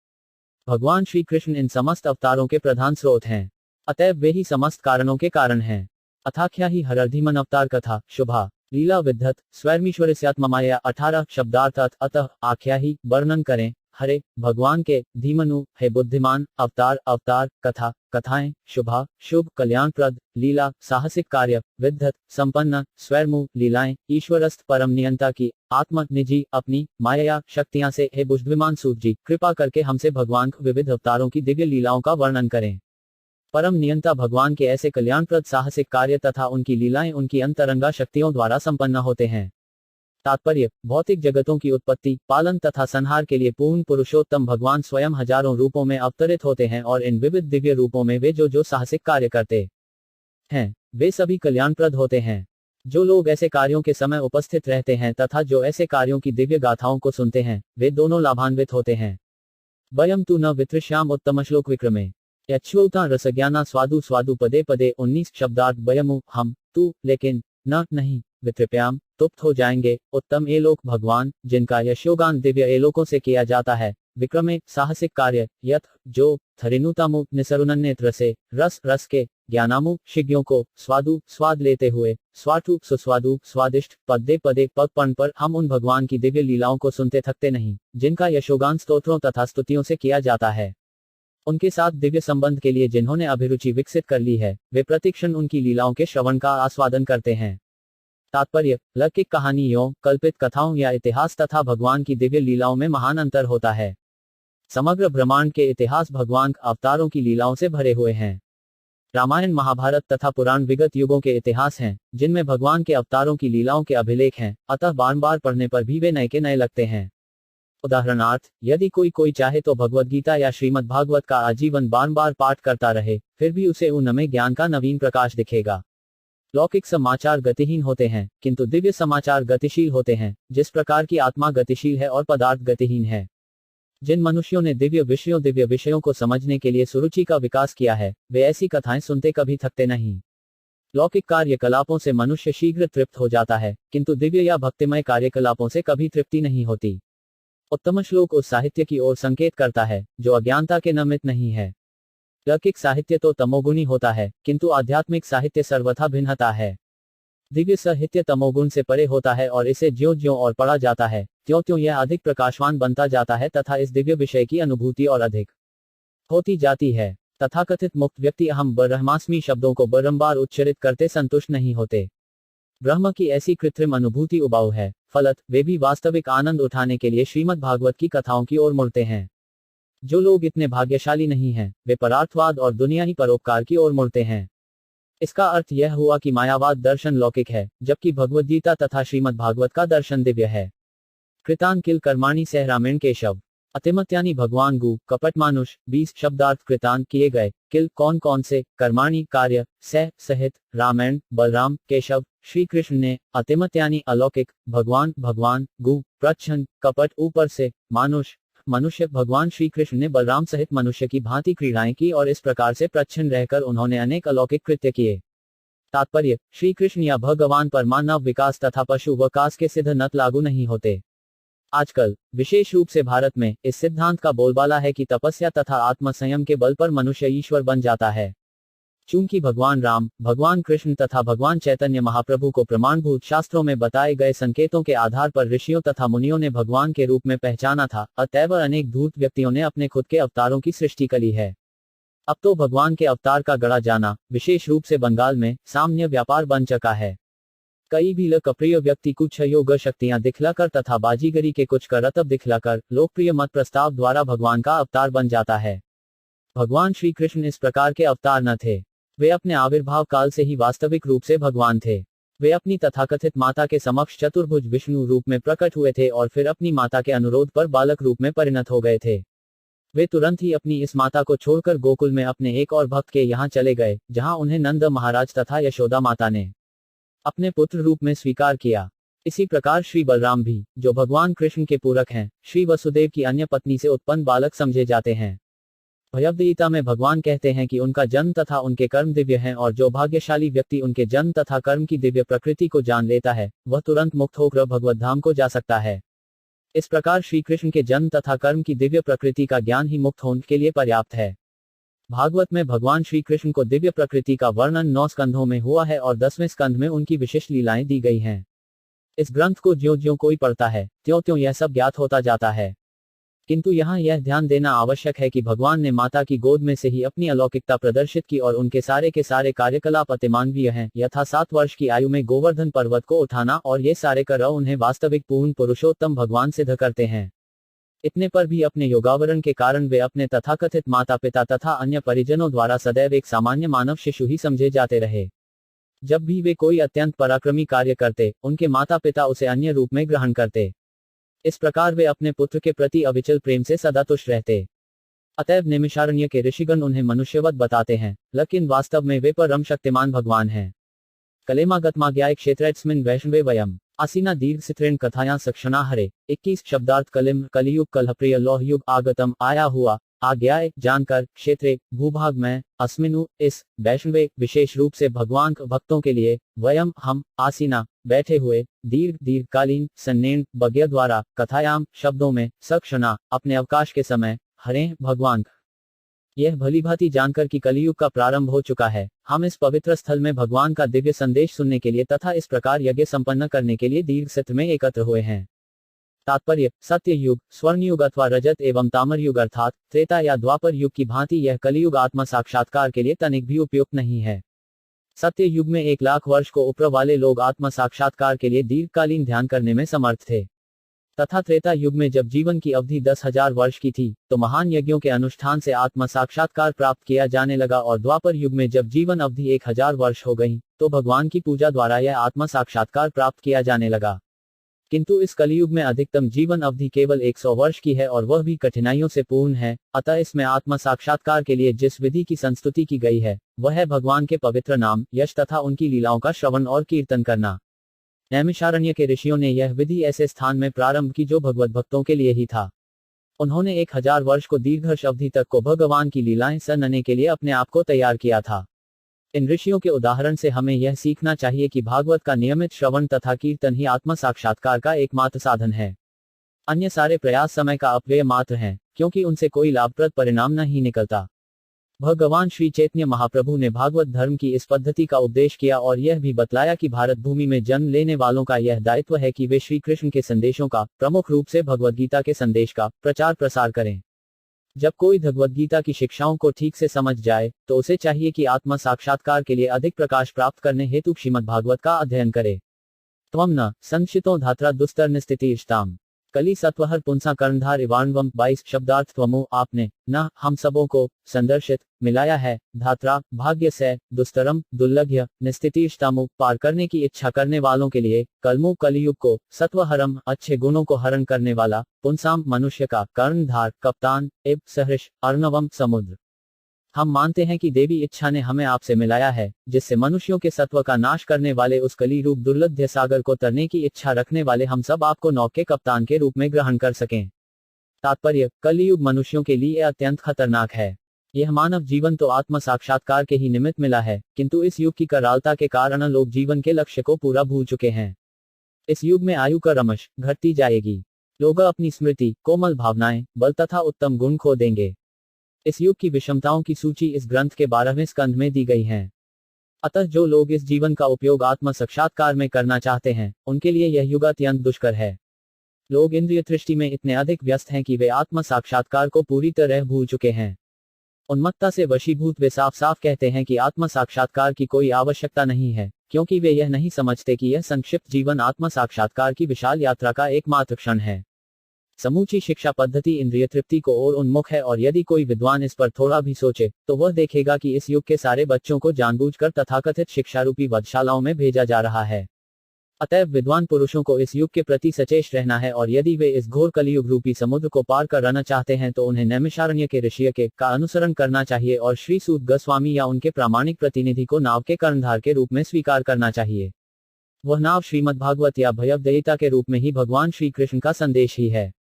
भगवान श्री कृष्ण इन समस्त अवतारों के प्रधान स्रोत हैं, अतएव वे ही समस्त कारणों के कारण हैं। अथाख्या ही हरर्धिमन अवतार कथा शुभा लीला विद्धत स्वयमीश्वरस्यात्ममाया 18 शब्दार्थ अतः आख्या ही वर्णन करें। हरे भगवान के धीमनु है बुद्धिमान अवतार अवतार कथा कथाएं शुभा शुभ कल्याणप्रद लीला साहसिक कार्य विद्धत संपन्न स्वयं लीलाएं ईश्वरस्थ परम नियंता की आत्म निजी अपनी माया शक्तियां से हे बुद्धिमान सूत जी कृपा करके हमसे भगवान विविध अवतारों की दिव्य लीलाओं का वर्णन करें। परम नियंता भगवान के ऐसे कल्याणप्रद साहसिक कार्य तथा उनकी लीलाएं उनकी अंतरंगा शक्तियों द्वारा संपन्न होते हैं। तात्पर्य, भौतिक जगतों की उत्पत्ति, पालन तथा संहार के लिए पूर्ण पुरुषोत्तम भगवान स्वयं हजारों रूपों में अवतरित होते हैं और इन विविध दिव्य रूपों में वे जो साहसिक कार्य करते हैं वे सभी कल्याणप्रद होते हैं। जो लोग ऐसे कार्यों के समय उपस्थित रहते हैं तथा जो ऐसे कार्यों की दिव्य गाथाओं को सुनते हैं वे दोनों लाभान्वित होते हैं। वयम तु न वितृष्याम उत्तम श्लोक विक्रमे यच्छ्योता रसज्ञाना स्वादु स्वादु पदे पदे 19 शब्दार्थ वयमु हम तू लेकिन न नहीं वितृप्याम तुप्त हो जाएंगे उत्तम एलोक भगवान जिनका यशोगान दिव्य एलोकों से किया जाता है। विक्रमे साहसिक कार्य यथ जो थरिनुतामु निसरुनन्नेत्र से रस रस के ज्ञानामु शिज्ञों को स्वादु स्वाद लेते हुए स्वाटु सुस्वादु स्वादिष्ट पदे पदे पग पन पर हम उन भगवान की दिव्य लीलाओं को सुनते थकते नहीं, जिनका यशोगान स्तोत्रों तथा स्तुतियों से किया जाता है। उनके साथ दिव्य संबंध के लिए जिन्होंने अभिरुचि विकसित कर ली है वे प्रतिक्षण उनकी लीलाओं के श्रवण का आस्वादन करते हैं। तात्पर्य, लौकिक कहानियों कल्पित कथाओं या इतिहास तथा भगवान की दिव्य लीलाओं में महान अंतर होता है। समग्र ब्रह्मांड के इतिहास भगवान अवतारों की लीलाओं से भरे हुए हैं। रामायण महाभारत तथा पुराण विगत युगों के इतिहास हैं जिनमें भगवान के अवतारों की लीलाओं के अभिलेख हैं, अतः बार बार पढ़ने पर भी वे नए के नए लगते हैं। उदाहरणार्थ, यदि कोई चाहे तो भगवद गीता या श्रीमद् भागवत का आजीवन बार बार पाठ करता रहे, फिर भी उसे उनमें ज्ञान का नवीन प्रकाश दिखेगा। लौकिक समाचार गतिहीन होते हैं किंतु दिव्य समाचार गतिशील होते हैं, जिस प्रकार की आत्मा गतिशील है और पदार्थ गतिहीन है। जिन मनुष्यों ने दिव्य विषयों को समझने के लिए सुरुचि का विकास किया है वे ऐसी कथाएं सुनते कभी थकते नहीं। लौकिक कार्यकलापों से मनुष्य शीघ्र तृप्त हो जाता है किंतु दिव्य या भक्तिमय कार्यकलापों से कभी तृप्ति नहीं होती। उत्तम श्लोक उस साहित्य की ओर संकेत करता है जो अज्ञानता के नमित नहीं है। लौकिक साहित्य तो तमोगुणी होता है किंतु आध्यात्मिक साहित्य सर्वथा भिन्नता है। दिव्य साहित्य तमोगुण से परे होता है और इसे ज्यों-ज्यों और पढ़ा जाता है त्यों-त्यों यह अधिक प्रकाशवान बनता जाता है तथा इस दिव्य विषय की अनुभूति और अधिक होती जाती है। तथाकथित मुक्त व्यक्ति अहम ब्रह्मास्मि शब्दों को बारंबार उच्चरित करते संतुष्ट नहीं होते। ब्रह्म की ऐसी कृत्रिम अनुभूति उबाऊ है, फलत वे भी वास्तविक आनंद उठाने के लिए श्रीमद् भागवत की कथाओं की ओर मुड़ते हैं। जो लोग इतने भाग्यशाली नहीं हैं, वे परार्थवाद और दुनियाही परोपकार की ओर मुड़ते हैं। इसका अर्थ यह हुआ कि मायावाद दर्शन लौकिक है, जबकि भगवद गीता तथा श्रीमद् भागवत का दर्शन दिव्य है। कृतान किल कर्माणि सह रामेण केशव अतिमत्यानि भगवान गु कपट मानुष 20 शब्दार्थ कृतान किए गए किल कौन कौन से कर्माणि कार्य सह सहित रामायण बलराम केशव श्री कृष्ण ने अतिमत्यानि अलौकिक भगवान भगवान गु प्रच्छन्न कपट ऊपर से मानुष मनुष्य भगवान श्री कृष्ण ने बलराम सहित मनुष्य की भांति क्रीड़ाएं की और इस प्रकार से प्रच्छन्न रहकर उन्होंने अनेक अलौकिक कृत्य किए। तात्पर्य, श्री कृष्ण या भगवान पर मानव विकास तथा पशु विकास के सिद्ध नत लागू नहीं होते। आजकल विशेष रूप से भारत में इस सिद्धांत का बोलबाला है कि तपस्या तथा आत्म संयम के बल पर मनुष्य ईश्वर बन जाता है। चूंकि भगवान राम, भगवान कृष्ण तथा भगवान चैतन्य महाप्रभु को प्रमाणभूत शास्त्रों में बताए गए संकेतों के आधार पर ऋषियों तथा मुनियों ने भगवान के रूप में पहचाना था, अतएव अनेक धूर्त व्यक्तियों ने अपने खुद के अवतारों की सृष्टि करी है। अब तो भगवान के अवतार का गढ़ा जाना विशेष रूप से बंगाल में सामान्य व्यापार बन चुका है। कई भी लोकप्रिय व्यक्ति कुछ योग शक्तियां दिखलाकर तथा बाजीगरी के कुछ करतब दिखलाकर लोकप्रिय मत प्रस्ताव द्वारा भगवान का अवतार बन जाता है। भगवान श्री कृष्ण इस प्रकार के अवतार न थे। वे अपने आविर्भाव काल से ही वास्तविक रूप से भगवान थे। वे अपनी तथाकथित माता के समक्ष चतुर्भुज विष्णु रूप में प्रकट हुए थे और फिर अपनी माता के अनुरोध पर बालक रूप में परिणत हो गए थे। वे तुरंत ही अपनी इस माता को छोड़कर गोकुल में अपने एक और भक्त के यहाँ चले गए, जहाँ उन्हें नंद महाराज तथा यशोदा माता ने अपने पुत्र रूप में स्वीकार किया। इसी प्रकार श्री बलराम भी, जो भगवान कृष्ण के पूरक हैं, श्री वसुदेव की अन्य पत्नी से उत्पन्न बालक समझे जाते हैं। भगवद गीता में भगवान कहते हैं कि उनका जन्म तथा उनके कर्म दिव्य हैं और जो भाग्यशाली व्यक्ति उनके जन्म तथा कर्म की दिव्य प्रकृति को जान लेता है, वह तुरंत मुक्त होकर भगवत धाम को जा सकता है। इस प्रकार श्री कृष्ण के जन्म तथा कर्म की दिव्य प्रकृति का ज्ञान ही मुक्त होने के लिए पर्याप्त है। भागवत में भगवान श्री कृष्ण को दिव्य प्रकृति का वर्णन 9 स्कंधों में हुआ है और 10वें स्कंध में उनकी विशिष्ट लीलाएं दी गई हैं। इस ग्रंथ को ज्यों ज्यों कोई पढ़ता है, त्यों त्यों यह सब ज्ञात होता जाता है। किंतु यहाँ यह ध्यान देना आवश्यक है कि भगवान ने माता की गोद में से ही अपनी अलौकिकता प्रदर्शित की और उनके सारे के सारे कार्यकलाप अतिमानवीय हैं। यथा 7 वर्ष की आयु में गोवर्धन पर्वत को उठाना और ये सारे कर्म उन्हें वास्तविक पूर्ण पुरुषोत्तम भगवान सिद्ध करते हैं। इतने पर भी अपने योगावरण के कारण वे अपने तथाकथित माता पिता तथा अन्य परिजनों द्वारा सदैव एक सामान्य मानव शिशु ही समझे जाते रहे। जब भी वे कोई अत्यंत पराक्रमी कार्य करते, उनके माता पिता उसे अन्य रूप में ग्रहण करते। इस प्रकार वे अपने पुत्र के प्रति अविचल प्रेम से सदा तुष्ट रहते। अतएव निमिषारण्य के ऋषिगण उन्हें मनुष्यवत बताते हैं, लेकिन वास्तव में वे परम शक्तिमान भगवान हैं। कलेमागतमाज्ञाय क्षेत्रस्मिन् वैष्णवे वयम् आसीना दीर्घ सित्रेण कथायां सक्षणा हरे। 21 शब्दार्थ कलिम कलियुग कलहप्रिय लौह युग आगतम आया हुआ। आज्ञाए जानकर, क्षेत्रे भूभाग में, अस्मिनु इस, वैष्णवे विशेष रूप से भगवान भक्तों के लिए, वयम हम, आसीना बैठे हुए, दीर्घ दीर्घकालीन, सन्नेण बज्ञ द्वारा, कथायाम शब्दों में, सक्षणा अपने अवकाश के समय, हरे भगवान। यह भलीभांति जानकर कि कलियुग का प्रारंभ हो चुका है, हम इस पवित्र स्थल में भगवान का दिव्य संदेश सुनने के लिए तथा इस प्रकार यज्ञ संपन्न करने के लिए दीर्घ सत्र में एकत्र हुए हैं। तात्पर्य: सत्य युग, स्वर्ण युग अथवा रजत एवं ताम्र युग अर्थात त्रेता या द्वापर युग की भांति यह कलियुग आत्मा साक्षात्कार के लिए तनिक भी उपयुक्त नहीं है। सत्य युग में 1 लाख वर्ष को ऊपर वाले लोग आत्मा साक्षात्कार के लिए दीर्घकालीन ध्यान करने में समर्थ थे, तथा त्रेता युग में जब जीवन की अवधि 10,000 वर्ष की थी, तो महान यज्ञों के अनुष्ठान से आत्मा साक्षात्कार प्राप्त किया जाने लगा और द्वापर युग में जब जीवन अवधि 1000 वर्ष हो गई, तो भगवान की पूजा द्वारा यह आत्मा साक्षात्कार प्राप्त किया जाने लगा। किंतु इस कलियुग में अधिकतम जीवन अवधि केवल 100 वर्ष की है और वह भी कठिनाइयों से पूर्ण है। अतः इसमें आत्मा साक्षात्कार के लिए जिस विधि की संस्तुति की गई है, वह है भगवान के पवित्र नाम, यश तथा उनकी लीलाओं का श्रवण और कीर्तन करना। नैमिषारण्य के ऋषियों ने यह विधि ऐसे स्थान में प्रारंभ की जो भगवत भक्तों के लिए ही था। उन्होंने 1000 वर्ष को दीर्घ अवधि तक को भगवान की लीलाएं सुनने के लिए अपने आप को तैयार किया था। इन ऋषियों के उदाहरण से हमें यह सीखना चाहिए कि भागवत का नियमित श्रवण तथा कीर्तन ही आत्मा साक्षात्कार का एकमात्र साधन है। अन्य सारे प्रयास समय का अपव्यय मात्र हैं, क्योंकि उनसे कोई लाभप्रद परिणाम नहीं निकलता। भगवान श्री चैतन्य महाप्रभु ने भागवत धर्म की इस पद्धति का उपदेश किया और यह भी बतलाया कि भारत भूमि में जन्म लेने वालों का यह दायित्व है कि वे श्री कृष्ण के संदेशों का, प्रमुख रूप से भगवद गीता के संदेश का प्रचार प्रसार करें। जब कोई भगवद गीता की शिक्षाओं को ठीक से समझ जाए, तो उसे चाहिए कि आत्मा साक्षात्कार के लिए अधिक प्रकाश प्राप्त करने हेतु श्रीमद् भागवत का अध्ययन करे। त्वं न संशितो धात्रा दुस्तर निस्थितिष्टाम कली सत्वहर पुंसा कर्णधार इवाणवम 22 शब्दार्थ त्वमो आपने, न हम सबों को, संदर्शित मिलाया है, धात्रा भाग्य से, दुस्तरम दुर्लभ्य, निस्थितिष्टामु पार करने की इच्छा करने वालों के लिए, कलमु कलियुग को, सत्वहरम अच्छे गुणों को हरण करने वाला, पुंसाम मनुष्य का, कर्णधार कप्तान, एब सहर्ष अर्णवम समुद्र। हम मानते हैं कि देवी इच्छा ने हमें आपसे मिलाया है, जिससे मनुष्यों के सत्व का नाश करने वाले उस कली रूप दुर्लभ सागर को तरने की इच्छा रखने वाले हम सब आपको नौक के कप्तान के रूप में ग्रहण कर सकें। तात्पर्य: कलियुग मनुष्यों के लिए अत्यंत खतरनाक है। यह मानव जीवन तो आत्म साक्षात्कार के ही निमित्त मिला है, किंतु इस युग की करालता के कारण लोग जीवन के लक्ष्य को पूरा भूल चुके हैं। इस युग में आयु का रमश घटती जाएगी। लोग अपनी स्मृति, कोमल भावनाएं, बल तथा उत्तम गुण खो देंगे। इस युग की विषमताओं की सूची इस ग्रंथ के 12वें स्कंध में दी गई है। अतः जो लोग इस जीवन का उपयोग आत्म साक्षात्कार में करना चाहते हैं, उनके लिए यह युग अत्यंत दुष्कर है। लोग इंद्रिय दृष्टि में इतने अधिक व्यस्त हैं कि वे आत्म साक्षात्कार को पूरी तरह भूल चुके हैं। उन्मत्तता से वशीभूत वे साफ साफ कहते हैं कि आत्म साक्षात्कार की कोई आवश्यकता नहीं है, क्योंकि वे यह नहीं समझते कि यह संक्षिप्त जीवन आत्म साक्षात्कार की विशाल यात्रा का एकमात्र क्षण है। समूची शिक्षा पद्धति इंद्रिय तृप्ति को और उन्मुख है, और यदि कोई विद्वान इस पर थोड़ा भी सोचे, तो वह देखेगा कि इस युग के सारे बच्चों को जानबूझकर तथाकथित शिक्षारूपी वधशालाओं में भेजा जा रहा है। अतएव विद्वान पुरुषों को इस युग के प्रति सचेत रहना है, और यदि वे इस घोर कलियुग रूपी समुद्र को पार करना चाहते हैं तो उन्हें नैमिषारण्य के ऋषि के का अनुसरण करना चाहिए और श्री सूत गोस्वामी या उनके प्रामाणिक प्रतिनिधि को नाव के कर्णधार के रूप में स्वीकार करना चाहिए। वह नाव श्रीमद् भागवत या भयवदयिता के रूप में ही भगवान श्री कृष्ण का संदेश ही है।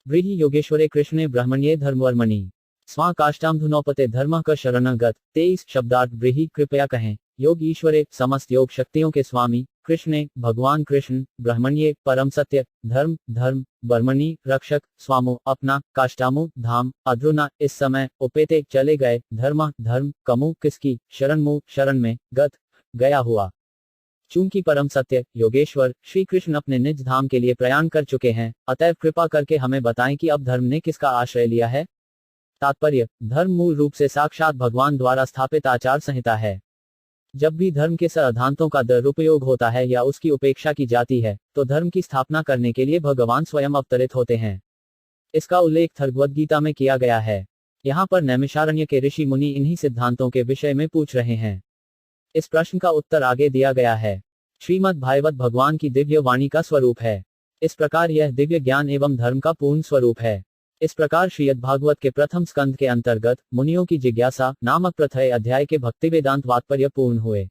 ब्रीहि योगेश्वरे कृष्णे ब्रह्मण्ये धर्मवर्मणि स्वा काष्टाम धुनोपते धर्म का शरणगत। 23 शब्दार्थ ब्रीहि कृपया कहें। योग ईश्वरे समस्त योग शक्तियों के स्वामी, कृष्णे भगवान कृष्ण, ब्रह्मण्ये परम सत्य, धर्म धर्म, बर्मणि रक्षक, स्वामो अपना, काष्टामु धाम, अध्रुना इस समय, उपेते चले गए, धर्म धर्म, कमु किसकी, शरणमु शरण में, गत गया हुआ। चूंकि परम सत्य योगेश्वर श्री कृष्ण अपने निज धाम के लिए प्रयाण कर चुके हैं, अतएव कृपा करके हमें बताएं कि अब धर्म ने किसका आश्रय लिया है। तात्पर्य, धर्म मूल रूप से साक्षात भगवान द्वारा स्थापित आचार संहिता है। जब भी धर्म के सिद्धांतों का दुरुपयोग होता है या उसकी उपेक्षा की जाती है, तो धर्म की स्थापना करने के लिए भगवान स्वयं अवतरित होते हैं। इसका उल्लेख भगवद्गीता में किया गया है। यहाँ पर नैमिषारण्य के ऋषि मुनि इन्हीं सिद्धांतों के विषय में पूछ रहे हैं। इस प्रश्न का उत्तर आगे दिया गया है। श्रीमद् भागवत भगवान की दिव्य वाणी का स्वरूप है। इस प्रकार यह दिव्य ज्ञान एवं धर्म का पूर्ण स्वरूप है। इस प्रकार श्रीमद् भागवत के प्रथम स्कंद के अंतर्गत मुनियों की जिज्ञासा नामक प्रथम अध्याय के भक्ति वेदांत तात्पर्य पूर्ण हुए।